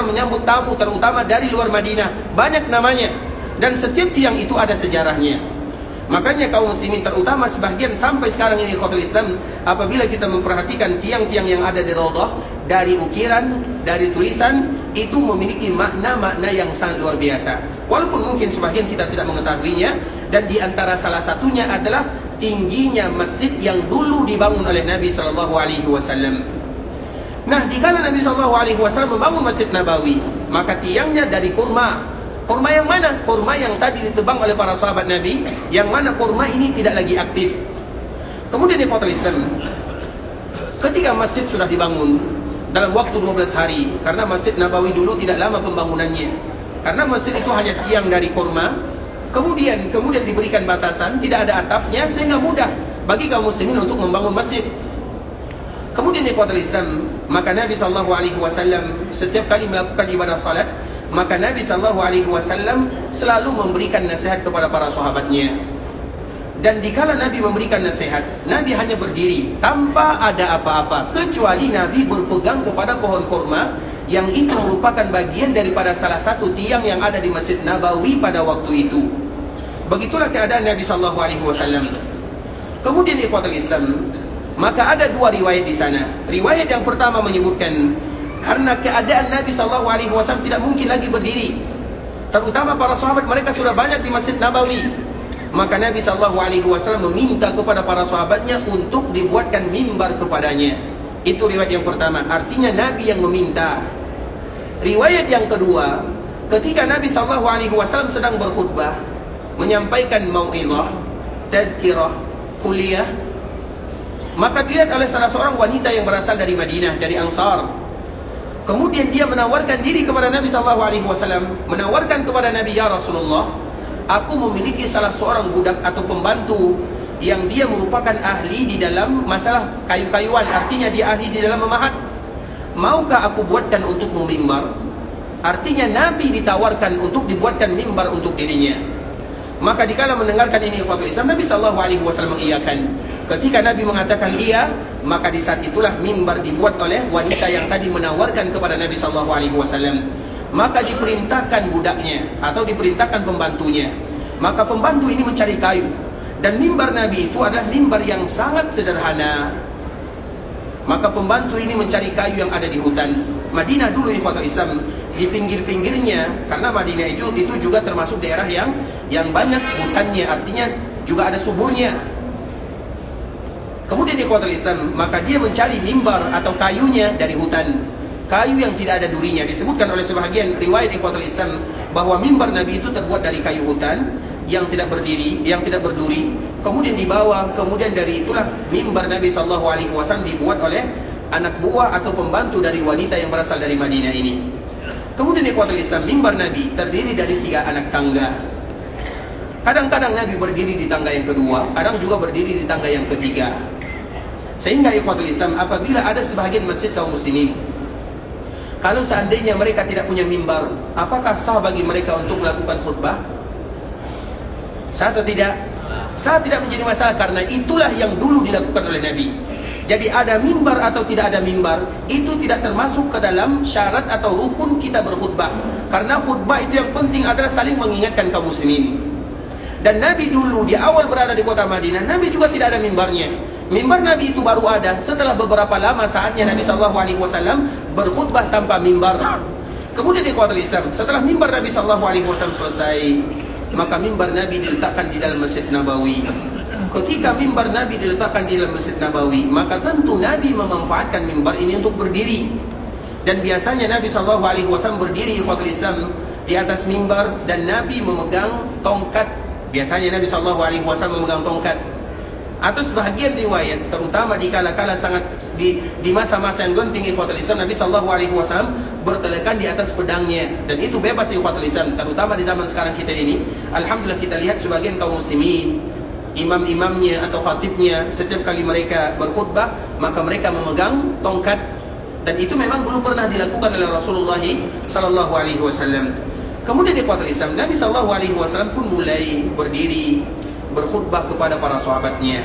menyambut tamu terutama dari luar Madinah. Banyak namanya. Dan setiap tiang itu ada sejarahnya. Makanya kaum muslimin terutama sebagian sampai sekarang ini ikhwatul Islam, apabila kita memperhatikan tiang-tiang yang ada di Raudhah, dari ukiran, dari tulisan, itu memiliki makna-makna yang sangat luar biasa. Walaupun mungkin sebagian kita tidak mengetahuinya. Dan di antara salah satunya adalah tingginya masjid yang dulu dibangun oleh Nabi SAW. Nah, dikala Nabi SAW membangun Masjid Nabawi, maka tiangnya dari kurma. Kurma yang mana? Kurma yang tadi ditebang oleh para sahabat Nabi, yang mana kurma ini tidak lagi aktif. Kemudian di kota Islam, ketika masjid sudah dibangun dalam waktu 12 hari, karena Masjid Nabawi dulu tidak lama pembangunannya, karena masjid itu hanya tiang dari kurma. Kemudian diberikan batasan, tidak ada atapnya, sehingga mudah bagi kaum muslimin untuk membangun masjid. Kemudian di kota Islam, maka Nabi SAW setiap kali melakukan ibadah salat, maka Nabi SAW selalu memberikan nasihat kepada para sahabatnya. Dan dikala Nabi memberikan nasihat, Nabi hanya berdiri tanpa ada apa-apa, kecuali Nabi berpegang kepada pohon kurma, yang itu merupakan bagian daripada salah satu tiang yang ada di Masjid Nabawi pada waktu itu. Begitulah keadaan Nabi SAW. Kemudian ikhwatul Islam, maka ada dua riwayat di sana. Riwayat yang pertama menyebutkan karena keadaan Nabi SAW tidak mungkin lagi berdiri, terutama para sahabat mereka sudah banyak di Masjid Nabawi, maka Nabi SAW meminta kepada para sahabatnya untuk dibuatkan mimbar kepadanya. Itu riwayat yang pertama, artinya Nabi yang meminta. Riwayat yang kedua, ketika Nabi SAW sedang berkhutbah, menyampaikan mau'izah, tazkirah, kuliah, maka dilihat oleh salah seorang wanita yang berasal dari Madinah, dari Ansar. Kemudian dia menawarkan diri kepada Nabi SAW, menawarkan kepada Nabi, ya Rasulullah, aku memiliki salah seorang budak atau pembantu yang dia merupakan ahli di dalam masalah kayu-kayuan, artinya dia ahli di dalam memahat. Maukah aku buatkan untukmu mimbar? Artinya Nabi ditawarkan untuk dibuatkan mimbar untuk dirinya. Maka dikala mendengarkan ini ikhwatul Islam, Nabi SAW mengiyakan. Ketika Nabi mengatakan iya, maka di saat itulah mimbar dibuat oleh wanita yang tadi menawarkan kepada Nabi SAW. Maka diperintahkan budaknya atau diperintahkan pembantunya. Maka pembantu ini mencari kayu. Dan mimbar Nabi itu adalah mimbar yang sangat sederhana. Maka pembantu ini mencari kayu yang ada di hutan. Madinah dulu ikhwatul Islam, di pinggir-pinggirnya, karena Madinah itu juga termasuk daerah yang banyak hutannya, artinya juga ada suburnya. Kemudian ikhwatul Islam, maka dia mencari mimbar atau kayunya dari hutan, kayu yang tidak ada durinya. Disebutkan oleh sebahagian riwayat ikhwatul Islam bahwa mimbar Nabi itu terbuat dari kayu hutan yang tidak berdiri, yang tidak berduri. Kemudian dibawa, kemudian dari itulah mimbar Nabi SAW dibuat oleh anak buah atau pembantu dari wanita yang berasal dari Madinah ini. Kemudian ikhwatul Islam, mimbar Nabi terdiri dari 3 anak tangga. Kadang-kadang Nabi berdiri di tangga yang kedua, kadang juga berdiri di tangga yang ketiga. Sehingga ikhwatul Islam, apabila ada sebahagian masjid kaum muslimin, kalau seandainya mereka tidak punya mimbar, apakah sah bagi mereka untuk melakukan khutbah? Sah atau tidak? Sah, tidak menjadi masalah, karena itulah yang dulu dilakukan oleh Nabi. Jadi ada mimbar atau tidak ada mimbar, itu tidak termasuk ke dalam syarat atau rukun kita berkhutbah. Karena khutbah itu yang penting adalah saling mengingatkan kaum muslimin. Dan Nabi dulu di awal berada di kota Madinah, Nabi juga tidak ada mimbarnya. Mimbar Nabi itu baru ada setelah beberapa lama saatnya Nabi SAW berkhutbah tanpa mimbar. Kemudian ikhwatul Islam, setelah mimbar Nabi SAW selesai, maka mimbar Nabi diletakkan di dalam Masjid Nabawi. Ketika mimbar Nabi diletakkan di dalam Masjid Nabawi, maka tentu Nabi memanfaatkan mimbar ini untuk berdiri. Dan biasanya Nabi SAW berdiri ikhwatul Islam di atas mimbar, dan Nabi memegang tongkat. Biasanya Nabi SAW memegang tongkat. Atau sebahagian riwayat, terutama di kala-kala sangat di masa-masa yang genting ikhwatul Islam, Nabi SAW bertelekan di atas pedangnya. Dan itu bebas ikhwatul Islam, terutama di zaman sekarang kita ini. Alhamdulillah kita lihat sebagian kaum muslimin, imam-imamnya atau khatibnya, setiap kali mereka berkhutbah, maka mereka memegang tongkat. Dan itu memang belum pernah dilakukan oleh Rasulullah SAW. Kemudian ikhwatul Islam, Nabi SAW pun mulai berdiri berkhutbah kepada para sahabatnya.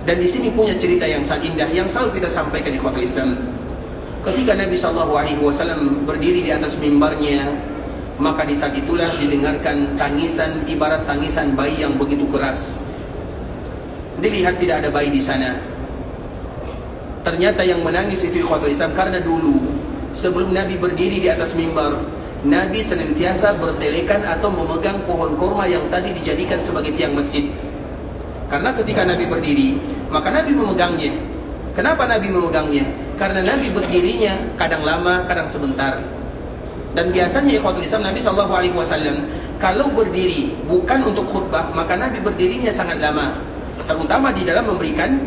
Dan di sini punya cerita yang sangat indah yang selalu kita sampaikan ikhwatul Islam. Ketika Nabi SAW berdiri di atas mimbarnya, maka di saat itulah didengarkan tangisan, ibarat tangisan bayi yang begitu keras. Dilihat tidak ada bayi di sana. Ternyata yang menangis itu ikhwatul Islam, karena dulu sebelum Nabi berdiri di atas mimbar, Nabi senantiasa bertelekan atau memegang pohon kurma yang tadi dijadikan sebagai tiang masjid. Karena ketika Nabi berdiri, maka Nabi memegangnya. Kenapa Nabi memegangnya? Karena Nabi berdirinya kadang lama, kadang sebentar. Dan biasanya ikhwatul Islam, Nabi SAW kalau berdiri bukan untuk khutbah, maka Nabi berdirinya sangat lama, terutama di dalam memberikan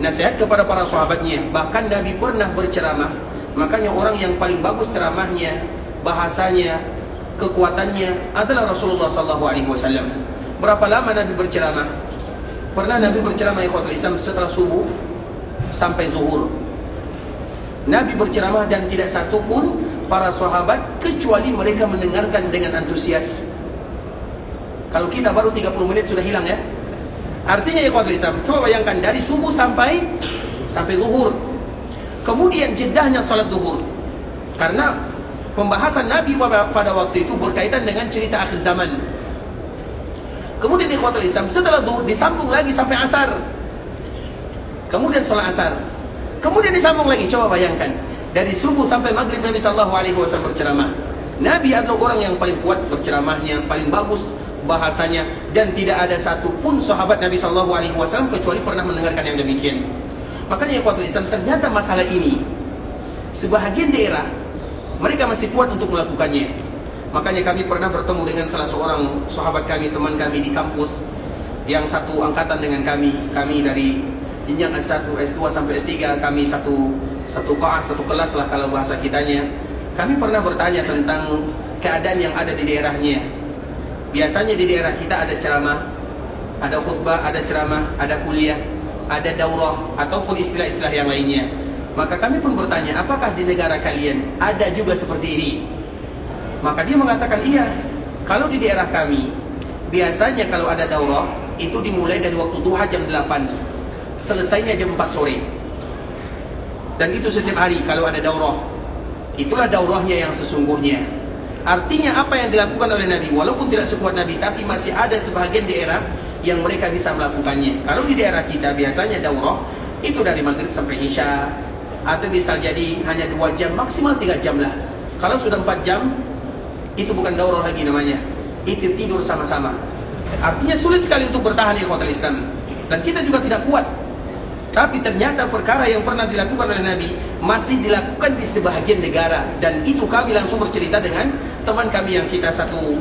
nasihat kepada para sahabatnya. Bahkan Nabi pernah berceramah. Makanya orang yang paling bagus ceramahnya, bahasanya, kekuatannya adalah Rasulullah SAW. Berapa lama Nabi berceramah? Pernah Nabi berceramah ikhwatul Islam setelah subuh sampai zuhur. Nabi berceramah dan tidak satu pun para sahabat kecuali mereka mendengarkan dengan antusias. Kalau kita baru 30 menit sudah hilang ya. Artinya ikhwatul Islam, coba bayangkan dari subuh sampai zuhur. Kemudian jedahnya salat zuhur. Karena pembahasan Nabi pada waktu itu berkaitan dengan cerita akhir zaman. Kemudian ikhwatul Islam, setelah zuhur disambung lagi sampai asar. Kemudian salat asar. Kemudian disambung lagi. Coba bayangkan, dari subuh sampai maghrib Nabi SAW berceramah. Nabi adalah orang yang paling kuat berceramahnya, paling bagus bahasanya, dan tidak ada satupun sahabat Nabi SAW kecuali pernah mendengarkan yang demikian. Makanya ikhwatul Islam, ternyata masalah ini sebahagian daerah mereka masih kuat untuk melakukannya. Makanya kami pernah bertemu dengan salah seorang sahabat kami, teman kami di kampus, yang satu angkatan dengan kami. Kami dari jenjang S1, S2 sampai S3, kami satu kelas lah kalau bahasa kitanya. Kami pernah bertanya tentang keadaan yang ada di daerahnya. Biasanya di daerah kita ada ceramah, ada khutbah, ada ceramah, ada kuliah, ada daurah, ataupun istilah-istilah yang lainnya. Maka kami pun bertanya, apakah di negara kalian ada juga seperti ini? Maka dia mengatakan iya. Kalau di daerah kami biasanya kalau ada daurah itu dimulai dari waktu duha jam 8, selesainya jam 4 sore. Dan itu setiap hari kalau ada daurah. Itulah daurahnya yang sesungguhnya. Artinya apa yang dilakukan oleh Nabi, walaupun tidak sekuat Nabi, tapi masih ada sebahagian daerah yang mereka bisa melakukannya. Kalau di daerah kita biasanya daurah itu dari maghrib sampai isya, atau bisa jadi hanya 2 jam, maksimal 3 jam lah. Kalau sudah 4 jam, itu bukan daurah lagi namanya, itu tidur sama-sama. Artinya sulit sekali untuk bertahan ikhwatul Islam. Dan kita juga tidak kuat. Tapi ternyata perkara yang pernah dilakukan oleh Nabi masih dilakukan di sebahagian negara. Dan itu kami langsung bercerita dengan teman kami yang kita satu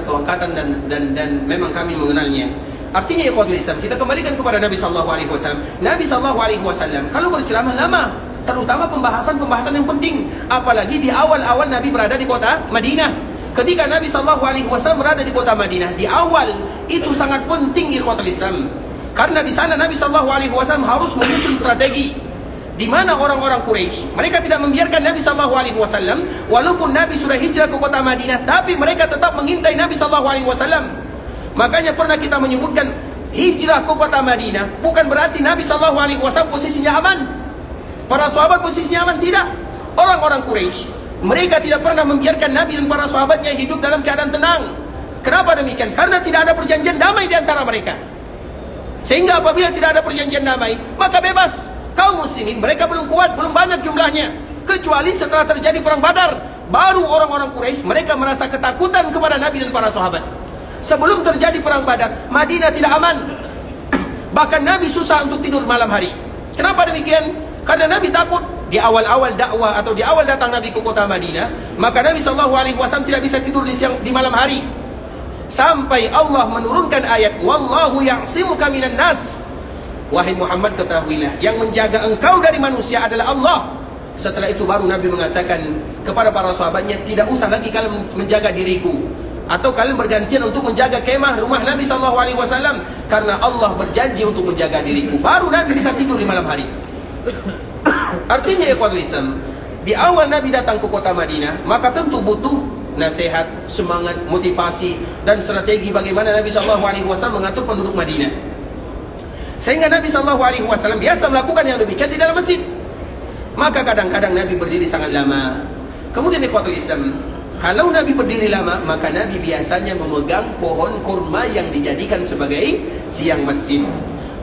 angkatan dan memang kami mengenalnya. Artinya ikhwatul Islam, kita kembalikan kepada Nabi SAW. Nabi SAW kalau berceramah lama, terutama pembahasan yang penting. Apalagi di awal-awal Nabi berada di kota Madinah. Ketika Nabi SAW berada di kota Madinah, di awal itu sangat penting ikhwatul Islam. Karena di sana Nabi SAW harus menyusun strategi. Di mana orang-orang Quraisy, mereka tidak membiarkan Nabi SAW, walaupun Nabi sudah hijrah ke kota Madinah, tapi mereka tetap mengintai Nabi SAW. Makanya pernah kita menyebutkan hijrah ke kota Madinah bukan berarti Nabi SAW posisinya aman. Para sahabat posisinya aman, tidak. Orang-orang Quraisy, mereka tidak pernah membiarkan Nabi dan para sahabatnya hidup dalam keadaan tenang. Kenapa demikian? Karena tidak ada perjanjian damai di antara mereka. Sehingga apabila tidak ada perjanjian damai, maka bebas. Kaum muslimin, mereka belum kuat, belum banyak jumlahnya. Kecuali setelah terjadi perang Badar, baru orang-orang Quraisy mereka merasa ketakutan kepada Nabi dan para sahabat. Sebelum terjadi perang Badar, Madinah tidak aman. Bahkan Nabi susah untuk tidur malam hari. Kenapa demikian? Karena Nabi takut. Di awal-awal dakwah atau di awal datang Nabi ke kota Madinah, maka Nabi SAW tidak bisa tidur di malam hari. Sampai Allah menurunkan ayat, Wallahu ya'simuka minan nas. Wahai Muhammad, ketahuilah, yang menjaga engkau dari manusia adalah Allah. Setelah itu baru Nabi mengatakan kepada para sahabatnya, tidak usah lagi kalian menjaga diriku, atau kalian bergantian untuk menjaga kemah rumah Nabi SAW, karena Allah berjanji untuk menjaga diriku. Baru Nabi bisa tidur di malam hari. Artinya ikhwatul Islam, di awal Nabi datang ke kota Madinah, maka tentu butuh nasihat, semangat, motivasi, dan strategi bagaimana Nabi SAW mengatur penduduk Madinah. Sehingga Nabi SAW biasa melakukan yang demikian di dalam masjid. Maka kadang-kadang Nabi berdiri sangat lama. Kemudian ikhwatul Islam, kalau Nabi berdiri lama, maka Nabi biasanya memegang pohon kurma yang dijadikan sebagai tiang masjid.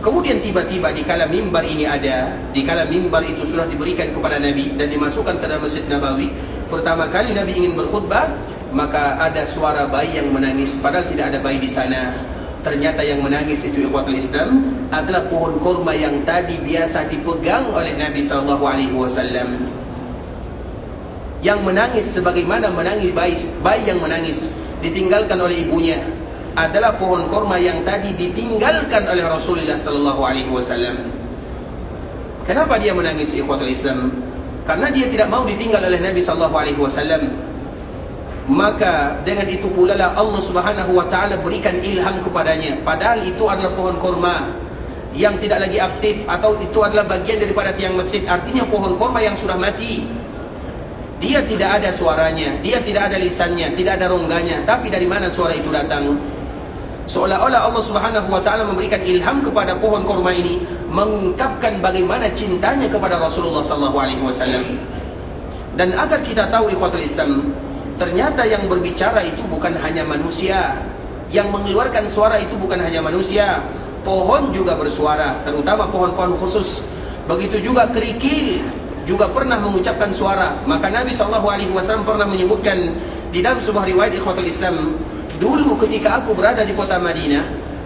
Kemudian tiba-tiba di kala mimbar ini ada, di kala mimbar itu sudah diberikan kepada Nabi dan dimasukkan ke dalam Masjid Nabawi. Pertama kali Nabi ingin berkhutbah, maka ada suara bayi yang menangis, padahal tidak ada bayi di sana. Ternyata yang menangis itu ikhwatul Islam adalah pohon kurma yang tadi biasa dipegang oleh Nabi SAW. Yang menangis sebagaimana menangis bayi yang menangis ditinggalkan oleh ibunya adalah pohon kurma yang tadi ditinggalkan oleh Rasulullah SAW. Kenapa dia menangis ikhwatul Islam? Karena dia tidak mau ditinggal oleh Nabi SAW. Maka dengan itu pula lah Allah Subhanahu wa ta'ala berikan ilham kepadanya. Padahal itu adalah pohon kurma yang tidak lagi aktif, atau itu adalah bagian daripada tiang masjid. Artinya pohon kurma yang sudah mati. Dia tidak ada suaranya, dia tidak ada lisannya, tidak ada rongganya. Tapi dari mana suara itu datang? Seolah-olah Allah Subhanahu wa ta'ala memberikan ilham kepada pohon kurma ini, mengungkapkan bagaimana cintanya kepada Rasulullah SAW. Dan agar kita tahu ikhwatul Islam, ternyata yang berbicara itu bukan hanya manusia. Yang mengeluarkan suara itu bukan hanya manusia, pohon juga bersuara, terutama pohon-pohon khusus. Begitu juga kerikil juga pernah mengucapkan suara. Maka Nabi SAW pernah menyebutkan di dalam sebuah riwayat ikhwatul Islam, dulu ketika aku berada di kota Madinah,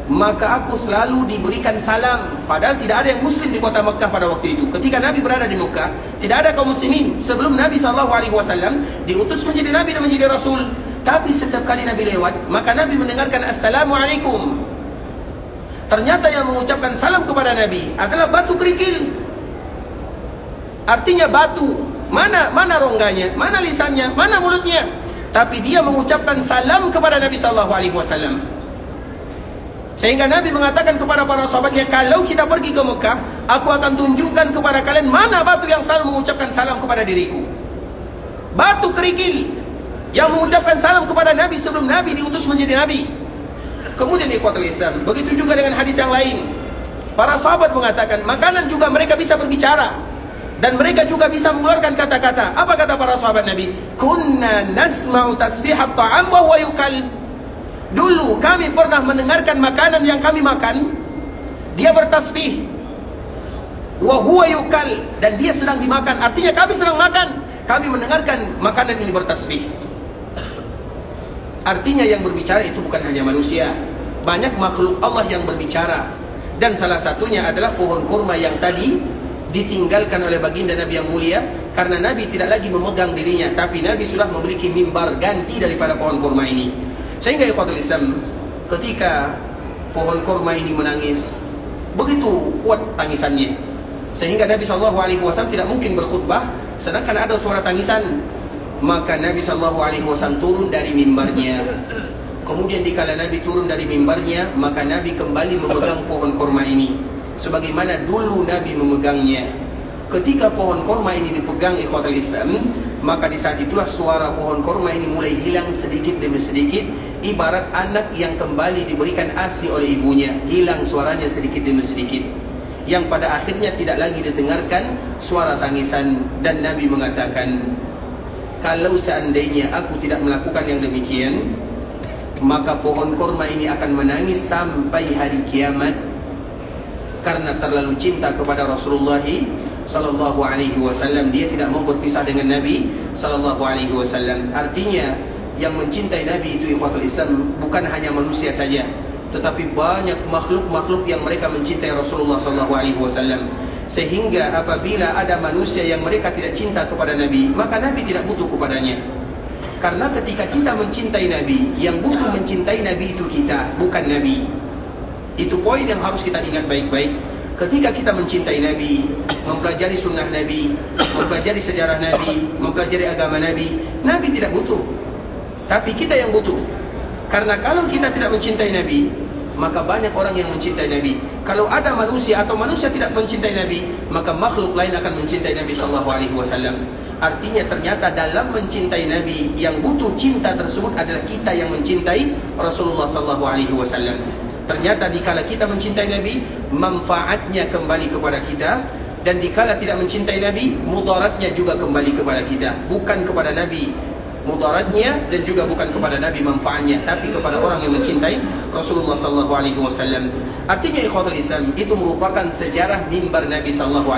maka aku selalu diberikan salam. Padahal tidak ada yang muslim di kota Mekah pada waktu itu. Ketika Nabi berada di Mekah, tidak ada kaum muslimin. Sebelum Nabi SAW diutus menjadi Nabi dan menjadi Rasul. Tapi setiap kali Nabi lewat, maka Nabi mendengarkan Assalamualaikum. Ternyata yang mengucapkan salam kepada Nabi adalah batu kerikil. Artinya batu, mana rongganya, mana lisannya, mana mulutnya, tapi dia mengucapkan salam kepada Nabi SAW. Sehingga Nabi mengatakan kepada para sahabatnya, kalau kita pergi ke Mekah, aku akan tunjukkan kepada kalian mana batu yang selalu mengucapkan salam kepada diriku. Batu kerikil yang mengucapkan salam kepada Nabi sebelum Nabi diutus menjadi Nabi. Kemudian ikhwatul Islam, begitu juga dengan hadis yang lain. Para sahabat mengatakan, makanan juga mereka bisa berbicara. Dan mereka juga bisa mengeluarkan kata-kata. Apa kata para sahabat Nabi? Kunna nasma'u tasbihat ta'am wa huwa yukal. Dulu kami pernah mendengarkan makanan yang kami makan, dia bertasbih. Wa huwa yukal, dan dia sedang dimakan. Artinya kami sedang makan, kami mendengarkan makanan ini bertasbih. Artinya yang berbicara itu bukan hanya manusia, banyak makhluk Allah yang berbicara. Dan salah satunya adalah pohon kurma yang tadi ditinggalkan oleh baginda Nabi yang mulia, karena Nabi tidak lagi memegang dirinya, tapi Nabi sudah memiliki mimbar ganti daripada pohon kurma ini. Sehingga ikhwatul Islam, ketika pohon kurma ini menangis, begitu kuat tangisannya, sehingga Nabi SAW tidak mungkin berkhutbah sedangkan ada suara tangisan. Maka Nabi SAW turun dari mimbarnya. Kemudian dikala Nabi turun dari mimbarnya, maka Nabi kembali memegang pohon kurma ini sebagaimana dulu Nabi memegangnya. Ketika pohon kurma ini dipegang ikhwatul Islam, maka di saat itulah suara pohon kurma ini mulai hilang sedikit demi sedikit, ibarat anak yang kembali diberikan ASI oleh ibunya, hilang suaranya sedikit demi sedikit, yang pada akhirnya tidak lagi didengarkan suara tangisan. Dan Nabi mengatakan, kalau seandainya aku tidak melakukan yang demikian, maka pohon kurma ini akan menangis sampai hari kiamat, karena terlalu cinta kepada Rasulullah sallallahu alaihi wasallam. Dia tidak mau berpisah dengan Nabi sallallahu alaihi wasallam. Artinya yang mencintai Nabi itu ikhwatul Islam bukan hanya manusia saja, tetapi banyak makhluk-makhluk yang mereka mencintai Rasulullah sallallahu alaihi wasallam. Sehingga apabila ada manusia yang mereka tidak cinta kepada Nabi, maka Nabi tidak butuh kepadanya. Karena ketika kita mencintai Nabi, yang butuh mencintai Nabi itu kita, bukan Nabi. Itu poin yang harus kita ingat baik-baik. Ketika kita mencintai Nabi, mempelajari sunnah Nabi, mempelajari sejarah Nabi, mempelajari agama Nabi, Nabi tidak butuh, tapi kita yang butuh. Karena kalau kita tidak mencintai Nabi, maka banyak orang yang mencintai Nabi. Kalau ada manusia atau manusia tidak mencintai Nabi, maka makhluk lain akan mencintai Nabi SAW. Artinya ternyata dalam mencintai Nabi, yang butuh cinta tersebut adalah kita yang mencintai Rasulullah SAW. Ternyata dikala kita mencintai Nabi, manfaatnya kembali kepada kita, dan dikala tidak mencintai Nabi, mudaratnya juga kembali kepada kita. Bukan kepada Nabi mudaratnya, dan juga bukan kepada Nabi manfaatnya, tapi kepada orang yang mencintai Rasulullah SAW. Artinya ikhwatul Islam, itu merupakan sejarah mimbar Nabi SAW,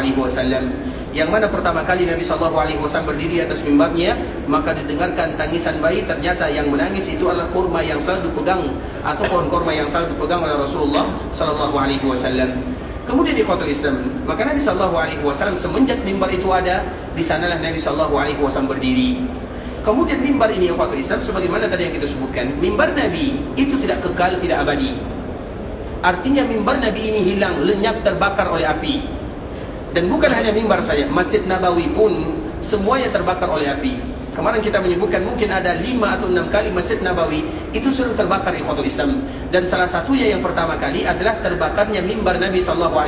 yang mana pertama kali Nabi SAW berdiri atas mimbarnya, maka didengarkan tangisan bayi. Ternyata yang menangis itu adalah kurma yang selalu dipegang, atau pohon kurma yang selalu dipegang oleh Rasulullah SAW. Kemudian ikhwatul Islam, maka Nabi SAW semenjak mimbar itu ada, di sanalah Nabi SAW berdiri. Kemudian mimbar ini ikhwatul Islam, sebagaimana tadi yang kita sebutkan, mimbar Nabi itu tidak kekal, tidak abadi. Artinya mimbar Nabi ini hilang, lenyap, terbakar oleh api. Dan bukan hanya mimbar saja, Masjid Nabawi pun semuanya terbakar oleh api. Kemarin kita menyebutkan mungkin ada 5 atau 6 kali Masjid Nabawi itu sudah terbakar ikhwatul Islam. Dan salah satunya yang pertama kali adalah terbakarnya mimbar Nabi SAW.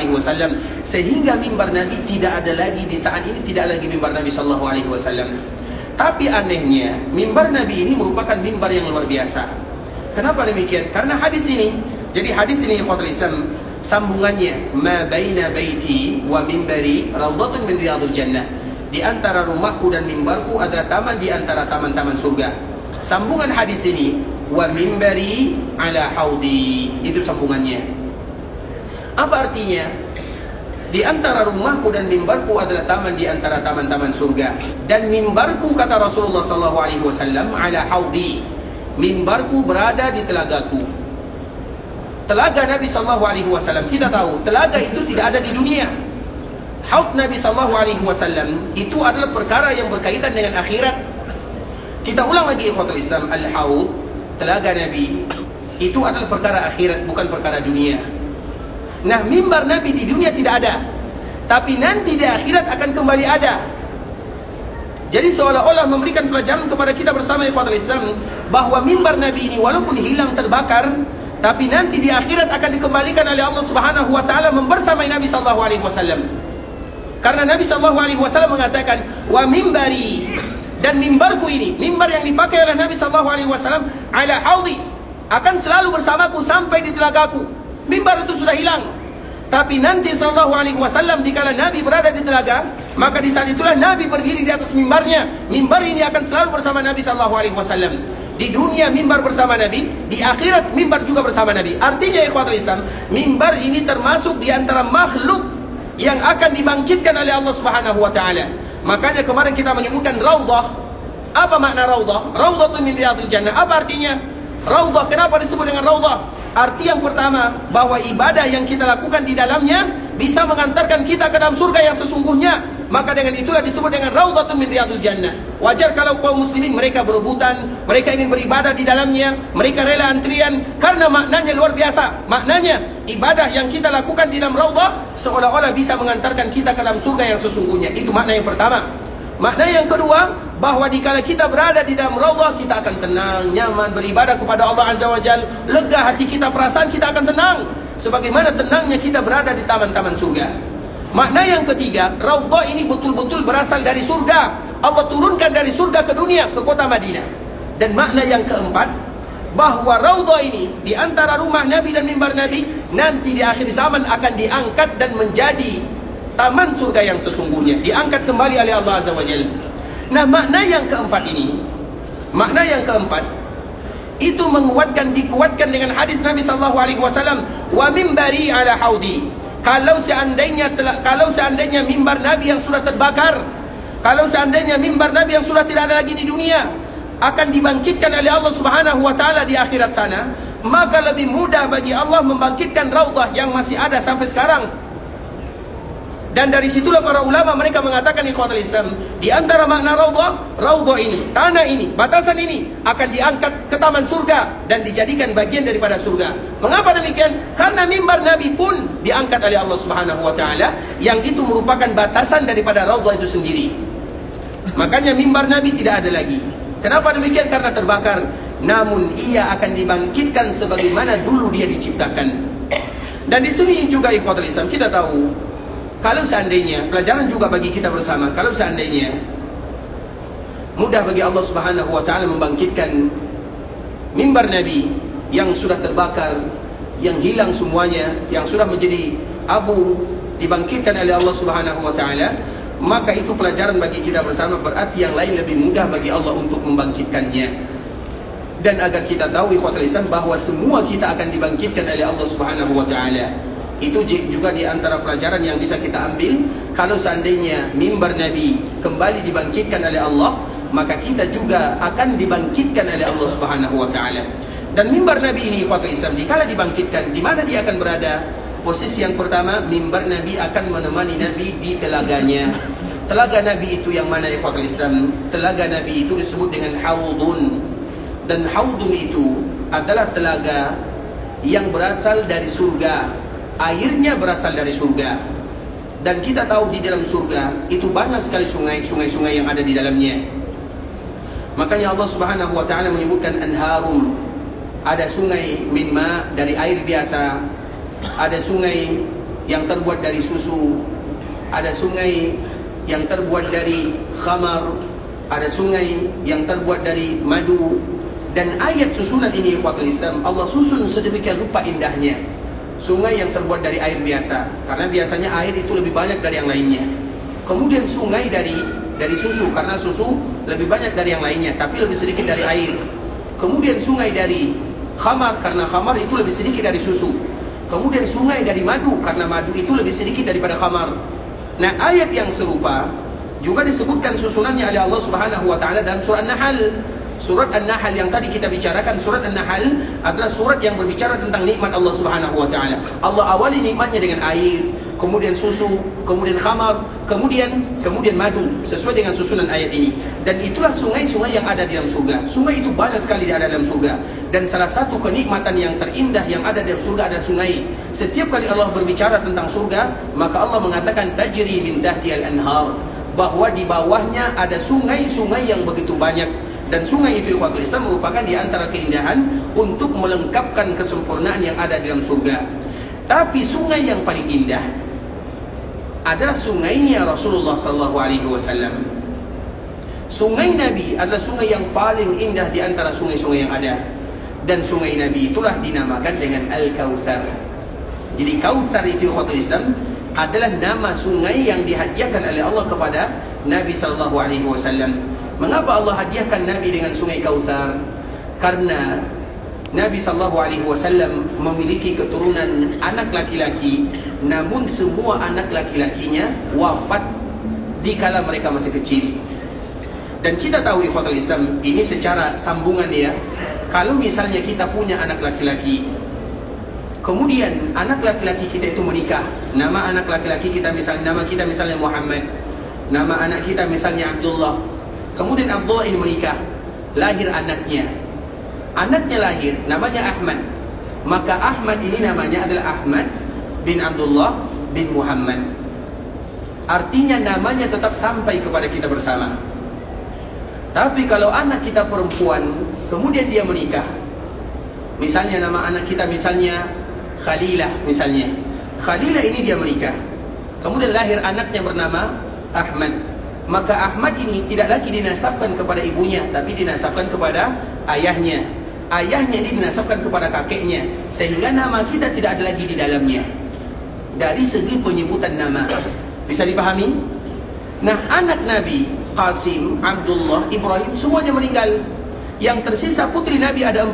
Sehingga mimbar Nabi tidak ada lagi di saat ini, tidak lagi mimbar Nabi SAW. Tapi anehnya, mimbar Nabi ini merupakan mimbar yang luar biasa. Kenapa demikian? Karena hadis ini. Jadi hadis ini ikhwatul Islam, sambungannya, ma baina baiti wa mimbari raudhatun min riyadil jannah. Di antara rumahku dan mimbarku adalah taman di antara taman-taman surga. Sambungan hadis ini, wa mimbari ala haudi, itu sambungannya. Apa artinya? Di antara rumahku dan mimbarku adalah taman di antara taman-taman surga. Dan mimbarku, kata Rasulullah SAW, ala haudi, mimbarku berada di telagaku. Telaga Nabi SAW, kita tahu telaga itu tidak ada di dunia. Haud Nabi SAW itu adalah perkara yang berkaitan dengan akhirat. Kita ulang lagi ikhwatul Islam, al-haud, telaga Nabi, itu adalah perkara akhirat, bukan perkara dunia. Nah, mimbar Nabi di dunia tidak ada, tapi nanti di akhirat akan kembali ada. Jadi seolah-olah memberikan pelajaran kepada kita bersama ikhwatul Islam, bahwa mimbar Nabi ini walaupun hilang, terbakar, tapi nanti di akhirat akan dikembalikan oleh Allah Subhanahu wa taala membersamai Nabi sallallahu alaihi wasallam. Karena Nabi sallallahu alaihi wasallam mengatakan, "Wa mimbari," dan mimbarku ini, mimbar yang dipakai oleh Nabi sallallahu alaihi wasallam, ala haudi, akan selalu bersamaku sampai di telagaku. Mimbar itu sudah hilang. Tapi nanti sallallahu alaihi wasallam dikala Nabi berada di telaga, maka di saat itulah Nabi berdiri di atas mimbarnya. Mimbar ini akan selalu bersama Nabi sallallahu alaihi wasallam. Di dunia mimbar bersama Nabi, di akhirat mimbar juga bersama Nabi. Artinya ikhwatul Islam, mimbar ini termasuk di antara makhluk yang akan dibangkitkan oleh Allah Subhanahu wa taala. Makanya kemarin kita menyebutkan raudhah. Apa makna raudhah? Raudhatun min riyadil jannah. Apa artinya? Raudhah, kenapa disebut dengan raudhah? Arti yang pertama, bahwa ibadah yang kita lakukan di dalamnya bisa mengantarkan kita ke dalam surga yang sesungguhnya. Maka dengan itulah disebut dengan raudhatun min riyadil jannah. Wajar kalau kaum muslimin mereka berebutan, mereka ingin beribadah di dalamnya, mereka rela antrian, karena maknanya luar biasa. Maknanya, ibadah yang kita lakukan di dalam raudhah seolah-olah bisa mengantarkan kita ke dalam surga yang sesungguhnya. Itu makna yang pertama. Makna yang kedua, bahwa dikala kita berada di dalam raudhah, kita akan tenang, nyaman, beribadah kepada Allah Azza wa Jalla. Lega hati kita, perasaan kita akan tenang, sebagaimana tenangnya kita berada di taman-taman surga. Makna yang ketiga, raudhah ini betul-betul berasal dari surga. Allah turunkan dari surga ke dunia, ke kota Madinah. Dan makna yang keempat, bahwa raudhah ini di antara rumah Nabi dan mimbar Nabi, nanti di akhir zaman akan diangkat dan menjadi taman surga yang sesungguhnya, diangkat kembali oleh Allah Azza wa Jalla. Nah, makna yang keempat ini, makna yang keempat itu dikuatkan dengan hadis Nabi sallallahu alaihi wasallam, wa mimbari ala haudi. Kalau seandainya mimbar Nabi yang sudah terbakar, kalau seandainya mimbar Nabi yang sudah tidak ada lagi di dunia akan dibangkitkan oleh Allah Subhanahu wa taala di akhirat sana, maka lebih mudah bagi Allah membangkitkan raudhah yang masih ada sampai sekarang. Dan dari situlah para ulama mereka mengatakan ikhwatul Islam, di antara makna raudhah ini, tanah ini, batasan ini akan diangkat ke taman surga dan dijadikan bagian daripada surga. Mengapa demikian? Karena mimbar Nabi pun diangkat oleh Allah Subhanahu wa taala, yang itu merupakan batasan daripada raudhah itu sendiri. Makanya mimbar Nabi tidak ada lagi. Kenapa demikian? Karena terbakar. Namun ia akan dibangkitkan sebagaimana dulu dia diciptakan. Dan di sini juga ikhwatul Islam, kita tahu, kalau seandainya, pelajaran juga bagi kita bersama, kalau seandainya mudah bagi Allah Subhanahu wa taala membangkitkan mimbar Nabi yang sudah terbakar, yang hilang semuanya, yang sudah menjadi abu, dibangkitkan oleh Allah Subhanahu wa taala, maka itu pelajaran bagi kita bersama. Berarti yang lain lebih mudah bagi Allah untuk membangkitkannya. Dan agar kita tahu ikhwatul Islam, bahwa semua kita akan dibangkitkan oleh Allah Subhanahu wa taala. Itu juga di antara pelajaran yang bisa kita ambil. Kalau seandainya mimbar Nabi kembali dibangkitkan oleh Allah, maka kita juga akan dibangkitkan oleh Allah Subhanahu wa taala. Dan mimbar Nabi ini ikhwatul Islam, dikala dibangkitkan, di mana dia akan berada? Posisi yang pertama, mimbar Nabi akan menemani Nabi di telaganya. Telaga Nabi itu yang mana ikhwatul Islam? Telaga Nabi itu disebut dengan haudun. Dan haudun itu adalah telaga yang berasal dari surga. Airnya berasal dari surga. Dan kita tahu di dalam surga itu banyak sekali sungai-sungai yang ada di dalamnya. Makanya Allah Subhanahu wa taala menyebutkan anharum. Ada sungai min ma, dari air biasa. Ada sungai yang terbuat dari susu. Ada sungai yang terbuat dari khamar. Ada sungai yang terbuat dari madu. Dan ayat susunan ini ikhwatul Islam, Allah susun sedemikian rupa indahnya. Sungai yang terbuat dari air biasa, karena biasanya air itu lebih banyak dari yang lainnya. Kemudian sungai dari susu, karena susu lebih banyak dari yang lainnya, tapi lebih sedikit dari air. Kemudian sungai dari khamar, karena khamar itu lebih sedikit dari susu. Kemudian sungai dari madu, karena madu itu lebih sedikit daripada khamar. Nah, ayat yang serupa juga disebutkan susunannya oleh Allah Subhanahu wa taala dalam surah An-Nahl. Surat An-Nahl yang tadi kita bicarakan, surat An-Nahl adalah surat yang berbicara tentang nikmat Allah Subhanahu wa taala. Allah awali nikmatnya dengan air, kemudian susu, kemudian khamar, kemudian madu, sesuai dengan susunan ayat ini. Dan itulah sungai-sungai yang ada di dalam surga. Sungai itu banyak sekali ada dalam surga. Dan salah satu kenikmatan yang terindah yang ada dalam surga adalah sungai. Setiap kali Allah berbicara tentang surga, maka Allah mengatakan tajri min tahtihal anhar, bahwa di bawahnya ada sungai-sungai yang begitu banyak. Dan sungai itu ikhwatul Islam merupakan di antara keindahan untuk melengkapkan kesempurnaan yang ada di dalam surga. Tapi sungai yang paling indah adalah sungainya Rasulullah SAW. Sungai Nabi adalah sungai yang paling indah di antara sungai-sungai yang ada. dan sungai Nabi itulah dinamakan dengan Al-Kautsar. Jadi Kautsar itu ikhwatul Islam adalah nama sungai yang dihadiahkan oleh Allah kepada Nabi sallallahu alaihi wasallam. Mengapa Allah hadiahkan Nabi dengan sungai Kautsar? Karena Nabi sallallahu alaihi wasallam memiliki keturunan anak laki-laki, namun semua anak laki-lakinya wafat dikala mereka masih kecil. Dan kita tahu ikhwatul Islam, ini secara sambungan ya. Kalau misalnya kita punya anak laki-laki, kemudian anak laki-laki kita itu menikah, nama anak laki-laki kita misalnya, nama kita misalnya Muhammad, nama anak kita misalnya Abdullah. Kemudian Abdullah ini menikah, lahir anaknya. Anaknya lahir, namanya Ahmad. Maka Ahmad ini namanya adalah Ahmad bin Abdullah bin Muhammad. Artinya namanya tetap sampai kepada kita bersama. Tapi kalau anak kita perempuan, kemudian dia menikah, misalnya nama anak kita misalnya Khalilah misalnya. Khalilah ini dia menikah, kemudian lahir anaknya bernama Ahmad. Maka Ahmad ini tidak lagi dinasabkan kepada ibunya, tapi dinasabkan kepada ayahnya. Ayahnya ini dinasabkan kepada kakeknya, sehingga nama kita tidak ada lagi di dalamnya. Dari segi penyebutan nama, bisa dipahami? Nah, anak Nabi Qasim, Abdullah, Ibrahim semuanya meninggal. Yang tersisa putri Nabi ada 4.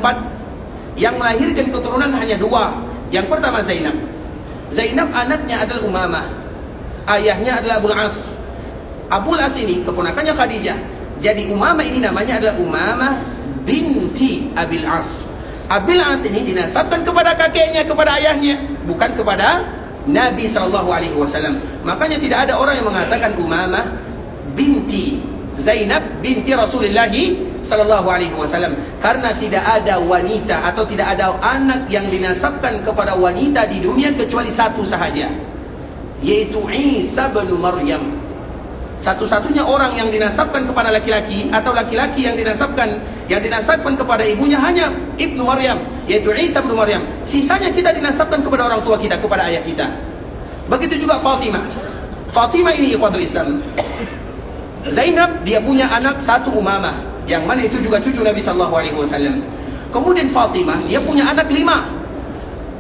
Yang melahirkan keturunan hanya 2. Yang pertama Zainab. Zainab anaknya adalah Umamah, ayahnya adalah Abul As. Abul As ini keponakannya Khadijah. Jadi Umamah ini namanya adalah Umamah binti Abil As. Abil As ini dinasabkan kepada kakeknya, kepada ayahnya, bukan kepada Nabi SAW. Makanya tidak ada orang yang mengatakan Umamah binti Zainab binti Rasulullah SAW, karena tidak ada wanita atau tidak ada anak yang dinasabkan kepada wanita di dunia kecuali satu sahaja, yaitu Isa bin Maryam. Satu-satunya orang yang dinasabkan kepada laki-laki atau laki-laki yang dinasabkan kepada ibunya hanya Ibnu Maryam, yaitu Isa bin Maryam. Sisanya kita dinasabkan kepada orang tua kita, kepada ayah kita. Begitu juga Fatimah. Fatimah ini ikhwatul Islam, Zainab dia punya anak satu Umamah, yang mana itu juga cucu Nabi SAW. Kemudian Fatimah dia punya anak 5,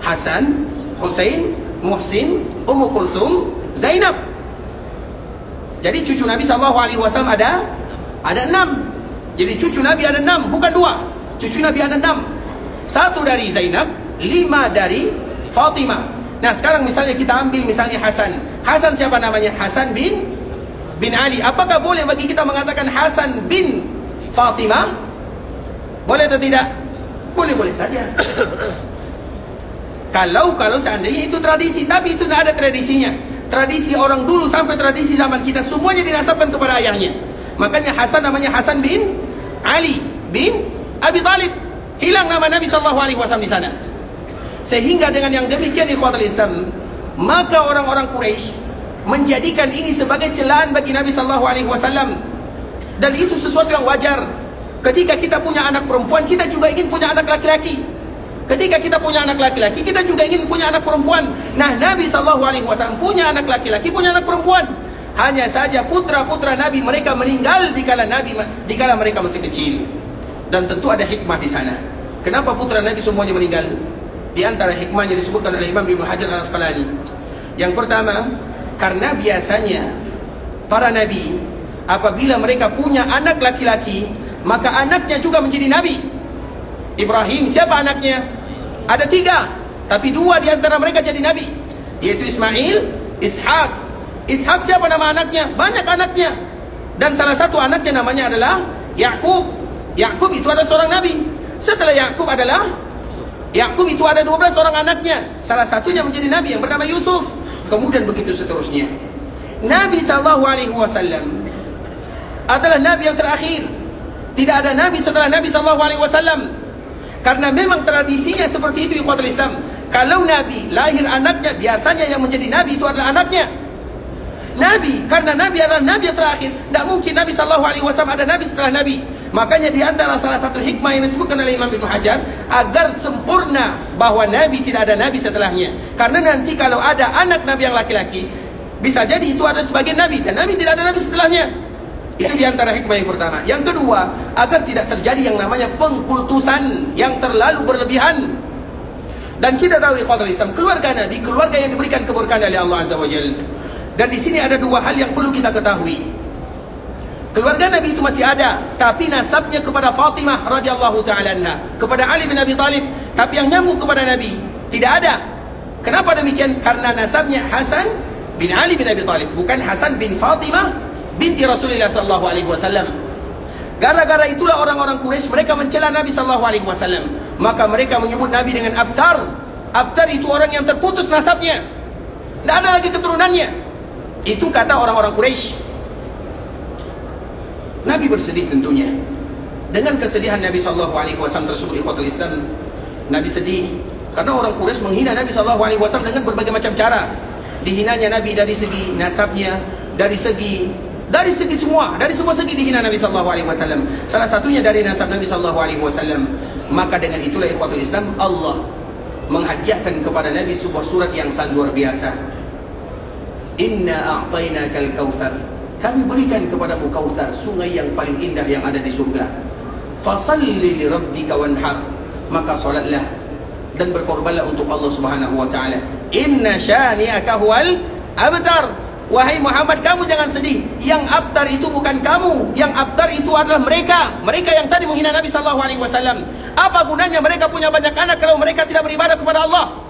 Hasan, Husain, Muhsin, Ummu Kulsum, Zainab. Jadi cucu Nabi SAW ada 6. Jadi cucu Nabi ada 6, bukan 2. Cucu Nabi ada 6. 1 dari Zainab, 5 dari Fatimah. Nah sekarang misalnya kita ambil misalnya Hasan. Hasan siapa namanya? Hasan bin Ali. Apakah boleh bagi kita mengatakan Hasan bin Fatimah? Boleh atau tidak? Boleh-boleh saja. Kalau seandainya itu tradisi, tapi itu tidak ada tradisinya. Tradisi orang dulu sampai tradisi zaman kita semuanya dinasabkan kepada ayahnya. Makanya Hasan namanya Hasan bin Ali bin Abi Thalib. Hilang nama Nabi SAW di sana. Sehingga dengan yang demikian ikhwatul Islam, maka orang-orang Quraisy menjadikan ini sebagai celaan bagi Nabi SAW. Dan itu sesuatu yang wajar. Ketika kita punya anak perempuan, kita juga ingin punya anak laki-laki. Ketika kita punya anak laki-laki, kita juga ingin punya anak perempuan. Nah, Nabi SAW punya anak laki-laki, punya anak perempuan. Hanya saja putra-putra Nabi mereka meninggal dikala mereka masih kecil. Dan tentu ada hikmah di sana. Kenapa putra Nabi semuanya meninggal? Di antara hikmahnya disebutkan oleh Imam Ibnu Hajar Al-Asqalani. Yang pertama, karena biasanya para nabi apabila mereka punya anak laki-laki, maka anaknya juga menjadi nabi. Ibrahim siapa anaknya? Ada 3, tapi 2 di antara mereka jadi nabi, yaitu Ismail, Ishak. Ishak siapa nama anaknya? Banyak anaknya. Dan salah satu anaknya namanya adalah Yakub. Yakub itu ada seorang nabi. Setelah Yakub itu ada 12 orang anaknya. Salah satunya menjadi nabi yang bernama Yusuf. Kemudian begitu seterusnya. Nabi SAW adalah nabi yang terakhir. Tidak ada nabi setelah Nabi SAW. Karena memang tradisinya seperti itu ikhwatul Islam. Kalau nabi lahir anaknya, biasanya yang menjadi nabi itu adalah anaknya. Nabi, karena nabi adalah nabi yang terakhir, tidak mungkin Nabi SAW ada nabi setelah nabi. Makanya di antara salah satu hikmah yang disebutkan oleh Imam Ibnu Hajar, agar sempurna bahwa nabi tidak ada nabi setelahnya. Karena nanti kalau ada anak nabi yang laki-laki, bisa jadi itu ada sebagian nabi, dan nabi tidak ada nabi setelahnya. Itu diantara hikmah yang pertama. Yang kedua, agar tidak terjadi yang namanya pengkultusan yang terlalu berlebihan. Dan kita tahu ikhwatul Islam, keluarga Nabi, keluarga yang diberikan keberkahan oleh Allah Azza wa Jalla. Dan di sini ada dua hal yang perlu kita ketahui. Keluarga Nabi itu masih ada, tapi nasabnya kepada Fatimah radhiyallahu taala anha, kepada Ali bin Abi Thalib, tapi yang nyambung kepada Nabi tidak ada. Kenapa demikian? Karena nasabnya Hasan bin Ali bin Abi Thalib, bukan Hasan bin Fatimah binti Rasulullah sallallahu alaihi wasallam. Gara-gara itulah orang-orang Quraisy mereka mencela Nabi sallallahu alaihi wasallam. Maka mereka menyebut Nabi dengan Abtar. Abtar itu orang yang terputus nasabnya, tidak ada lagi keturunannya. Itu kata orang-orang Quraisy. Nabi bersedih tentunya. Dengan kesedihan Nabi sallallahu alaihi wasallam tersebut, ikhwatul Islam, Nabi sedih karena orang Quraisy menghina Nabi sallallahu alaihi wasallam dengan berbagai macam cara. Dihinanya Nabi dari segi nasabnya, dari segi semua segi dihina Nabi sallallahu alaihi wasallam. Salah satunya dari nasab Nabi sallallahu alaihi wasallam. Maka dengan itulah ikhwatul Islam, Allah menghadiahkan kepada Nabi sebuah surat yang sangat luar biasa. Inna a'tainakal kautsar. Kami berikan kepadamu Kautsar, sungai yang paling indah yang ada di surga. Fasalli li rabbika wanhar. Maka salatlah dan berkorbanlah untuk Allah Subhanahu wa taala. Inna syani'aka huwal abtar. Wahai Muhammad, kamu jangan sedih. Yang abtar itu bukan kamu. Yang abtar itu adalah mereka. Mereka yang tadi menghina Nabi sallallahu alaihi wasallam. Apa gunanya mereka punya banyak anak kalau mereka tidak beribadah kepada Allah?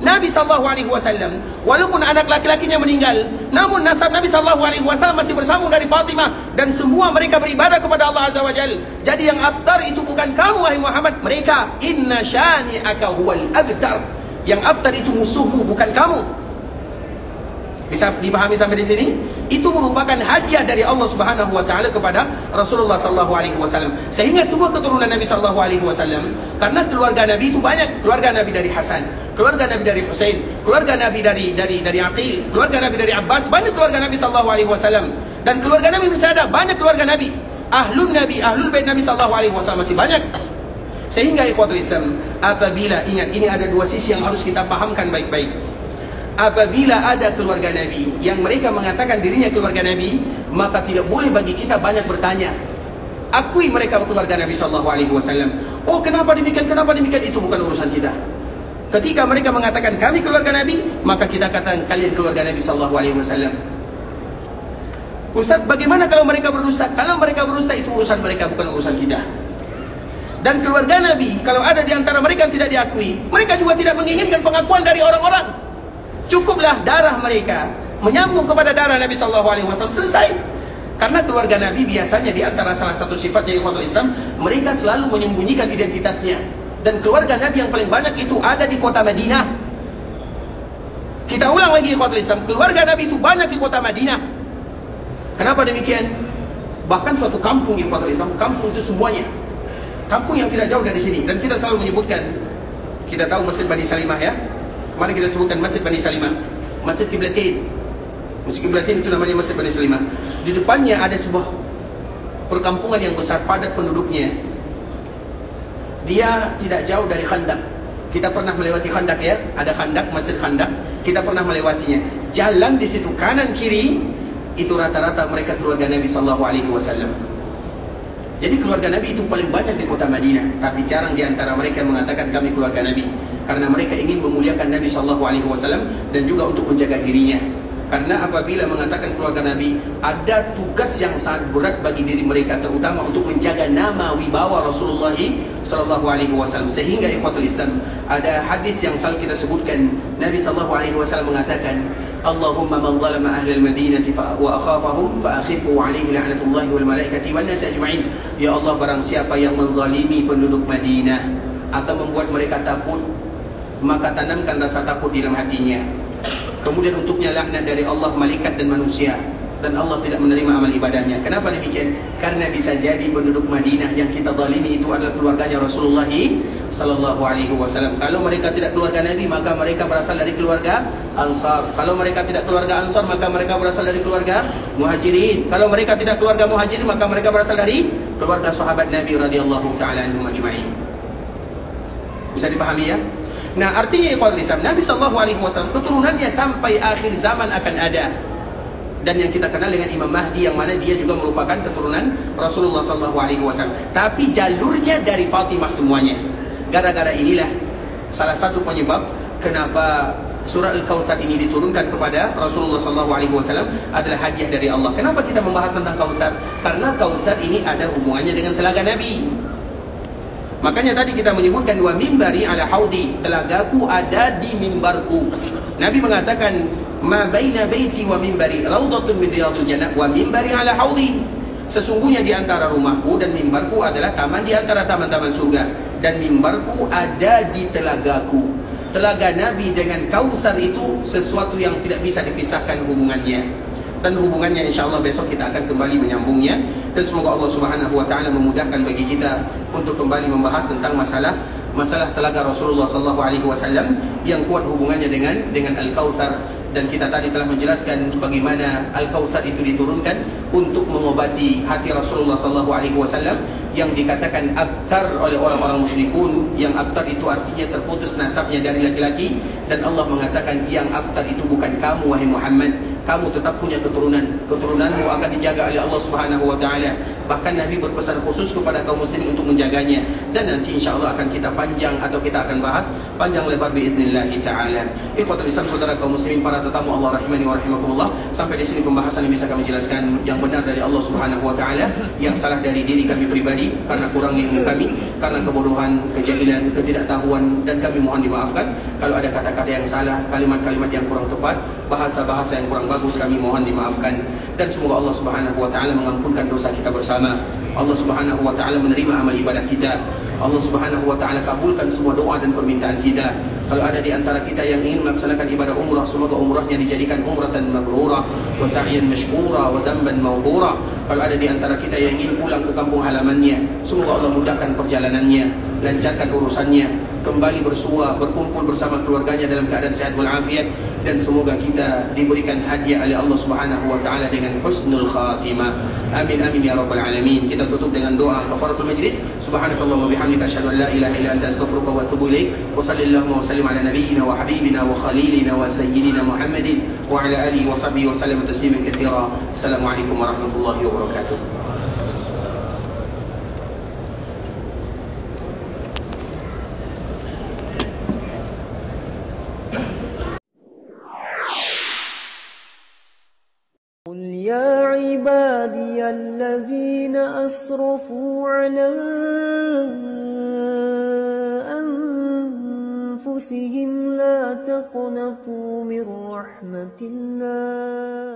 Nabi sallallahu alaihi wasallam walaupun anak laki-lakinya meninggal, namun nasab Nabi sallallahu alaihi wasallam masih bersambung dari Fatimah, dan semua mereka beribadah kepada Allah Azza wa Jalla. Jadi yang abtar itu bukan kamu wahai Muhammad, mereka. Inna syani'aka huwal abtar. Yang abtar itu musuhmu, bukan kamu. Bisa dipahami sampai di sini? Itu merupakan hadiah dari Allah Subhanahu wa taala kepada Rasulullah sallallahu alaihi wasallam. Sehingga semua keturunan Nabi sallallahu alaihi wasallam, karena keluarga Nabi itu banyak, keluarga Nabi dari Hasan, keluarga Nabi dari Husain, keluarga Nabi dari Aqil, keluarga Nabi dari Abbas, banyak keluarga Nabi sallallahu alaihi wasallam. Dan keluarga Nabi masih ada, banyak keluarga Nabi. Ahlul bait Nabi sallallahu alaihi wasallam masih banyak. Sehingga ikhwatul Islam, apabila ingat, ini ada dua sisi yang harus kita pahamkan baik-baik. Apabila ada keluarga Nabi yang mereka mengatakan dirinya keluarga Nabi, maka tidak boleh bagi kita banyak bertanya. Akui mereka keluarga Nabi sallallahu alaihi wasallam. Oh, kenapa demikian? Kenapa demikian? Itu bukan urusan kita. Ketika mereka mengatakan kami keluarga Nabi, maka kita katakan kalian keluarga Nabi sallallahu alaihi wasallam. Ustaz, bagaimana kalau mereka berdusta? Kalau mereka berdusta itu urusan mereka, bukan urusan kita. Dan keluarga Nabi, kalau ada di antara mereka yang tidak diakui, mereka juga tidak menginginkan pengakuan dari orang-orang. Cukuplah darah mereka menyambung kepada darah Nabi sallallahu alaihi wasallam, selesai. Karena keluarga Nabi biasanya di antara salah satu sifatnya ikhwatul Islam, mereka selalu menyembunyikan identitasnya. Dan keluarga Nabi yang paling banyak itu ada di kota Madinah. Kita ulang lagi ikhwatul Islam, keluarga Nabi itu banyak di kota Madinah. Kenapa demikian? Bahkan suatu kampung ikhwatul Islam, kampung itu semuanya, kampung yang tidak jauh dari sini. Dan kita selalu menyebutkan, kita tahu Masjid Bani Salimah ya. Mari kita sebutkan Masjid Bani Salimah, Masjid Qiblatain. Masjid Qiblatain itu namanya Masjid Bani Salimah. Di depannya ada sebuah perkampungan yang besar, padat penduduknya. Dia tidak jauh dari Khandak. Kita pernah melewati Khandak ya, ada Khandak, Masjid Khandak. Kita pernah melewatinya. Jalan di situ kanan kiri itu rata-rata mereka keluarga Nabi sallallahu alaihi wasallam. Jadi keluarga Nabi itu paling banyak di kota Madinah, tapi jarang di antara mereka yang mengatakan kami keluarga Nabi, karena mereka ingin memuliakan Nabi sallallahu alaihi wasallam dan juga untuk menjaga dirinya. Karena apabila mengatakan keluarga Nabi, ada tugas yang sangat berat bagi diri mereka, terutama untuk menjaga nama wibawa Rasulullah sallallahu alaihi wasallam. Sehingga ikhwatul Islam, ada hadis yang selalu kita sebutkan, Nabi sallallahu alaihi wasallam mengatakan, Allahumma man zalama ahlal madinati wa akhafahum fa akhifu alaihi la'natullahi wal malaikati wan nasi ajma'in. Ya Allah, barang siapa yang menzalimi penduduk Madinah atau membuat mereka takut, maka tanamkan rasa takut di dalam hatinya. Kemudian untuknya laknat dari Allah, malaikat dan manusia, dan Allah tidak menerima amal ibadahnya. Kenapa demikian? Karena bisa jadi penduduk Madinah yang kita zalimi itu adalah keluarganya Rasulullah sallallahu alaihi wasallam. Kalau mereka tidak keluarga Nabi, maka mereka berasal dari keluarga Ansar. Kalau mereka tidak keluarga Ansar, maka mereka berasal dari keluarga Muhajirin. Kalau mereka tidak keluarga Muhajirin, maka mereka berasal dari keluarga sahabat Nabi radhiyallahu taala anhum ajma'in. Bisa dipahami ya? Nah, artinya ikhwatul Islam, Nabi sallallahu alaihi wasallam keturunannya sampai akhir zaman akan ada. dan yang kita kenal dengan Imam Mahdi, yang mana dia juga merupakan keturunan Rasulullah SAW. Tapi jalurnya dari Fatimah semuanya. Gara-gara inilah salah satu penyebab kenapa surah Al-Kautsar ini diturunkan kepada Rasulullah SAW adalah hadiah dari Allah. Kenapa kita membahas tentang Kautsar? Karena Kautsar ini ada hubungannya dengan telaga Nabi. Makanya tadi kita menyebutkan wa mimbari ala haudi, telagaku ada di mimbarku. Nabi mengatakan ma baina baiti wa mimbari raudhatun min riyadil jannah wa mimbari ala haudi. Sesungguhnya di antara rumahku dan mimbarku adalah taman di antara taman-taman surga, dan mimbarku ada di telagaku. Telaga Nabi dengan Kautsar itu sesuatu yang tidak bisa dipisahkan hubungannya. Dan hubungannya insyaAllah besok kita akan kembali menyambungnya. Dan semoga Allah Subhanahu Wa Taala memudahkan bagi kita untuk kembali membahas tentang masalah telaga Rasulullah SAW yang kuat hubungannya dengan Al-Kautsar. Dan kita tadi telah menjelaskan bagaimana Al-Kautsar itu diturunkan untuk mengobati hati Rasulullah SAW yang dikatakan abtar oleh orang-orang musyrikun. Yang abtar itu artinya terputus nasabnya dari laki-laki, dan Allah mengatakan yang abtar itu bukan kamu wahai Muhammad, kamu tetap punya keturunanmu akan dijaga oleh Allah Subhanahu Wa Taala. Bahkan Nabi berpesan khusus kepada kaum muslimin untuk menjaganya. Dan nanti insyaAllah akan kita panjang atau kita akan bahas panjang lebar biiznillah ta'ala. Ikhwatul Islam, saudara kaum muslimin, para tetamu Allah rahimani wa rahimakumullah. Sampai di sini pembahasan yang bisa kami jelaskan. Yang benar dari Allah Subhanahu Wa Taala, yang salah dari diri kami pribadi karena kurangnya ilmu kami, karena kebodohan, kejahilan, ketidaktahuan, dan kami mohon dimaafkan. Kalau ada kata-kata yang salah, kalimat-kalimat yang kurang tepat, bahasa-bahasa yang kurang bagus, kami mohon dimaafkan. Dan semoga Allah Subhanahu Wa Taala mengampunkan dosa kita bersama. Allah Subhanahu Wa Taala menerima amal ibadah kita. Allah Subhanahu Wa Taala kabulkan semua doa dan permintaan kita. Kalau ada di antara kita yang ingin melaksanakan ibadah umrah, semoga umrahnya dijadikan umratan mabrurah wa sa'yan mashkura wa dhanban maghfura. Kalau ada di antara kita yang ingin pulang ke kampung halamannya, semoga Allah mudahkan perjalanannya, lancarkan urusannya, kembali bersua, berkumpul bersama keluarganya dalam keadaan sehat walafiat, dan semoga kita diberikan hadiah oleh Allah Subhanahu Wa Taala dengan husnul khatimah. Amin amin ya rabbal alamin. Kita tutup dengan doa kafaratul majlis. Subhanakallahumma bihamdika asyhadu an la ilaha illa anta astaghfiruka wa atubu ilaik. Wa sallallahu wa sallim ala nabiyyina wa habibina wa khalilina wa sayyidina Muhammadin wa ala alihi wa sahbihi wa sallam tasliman katsira. Assalamualaikum warahmatullahi wabarakatuh. قل يا عبادي الذين أسرفوا على أنفسهم لا تقنطوا من رحمة الله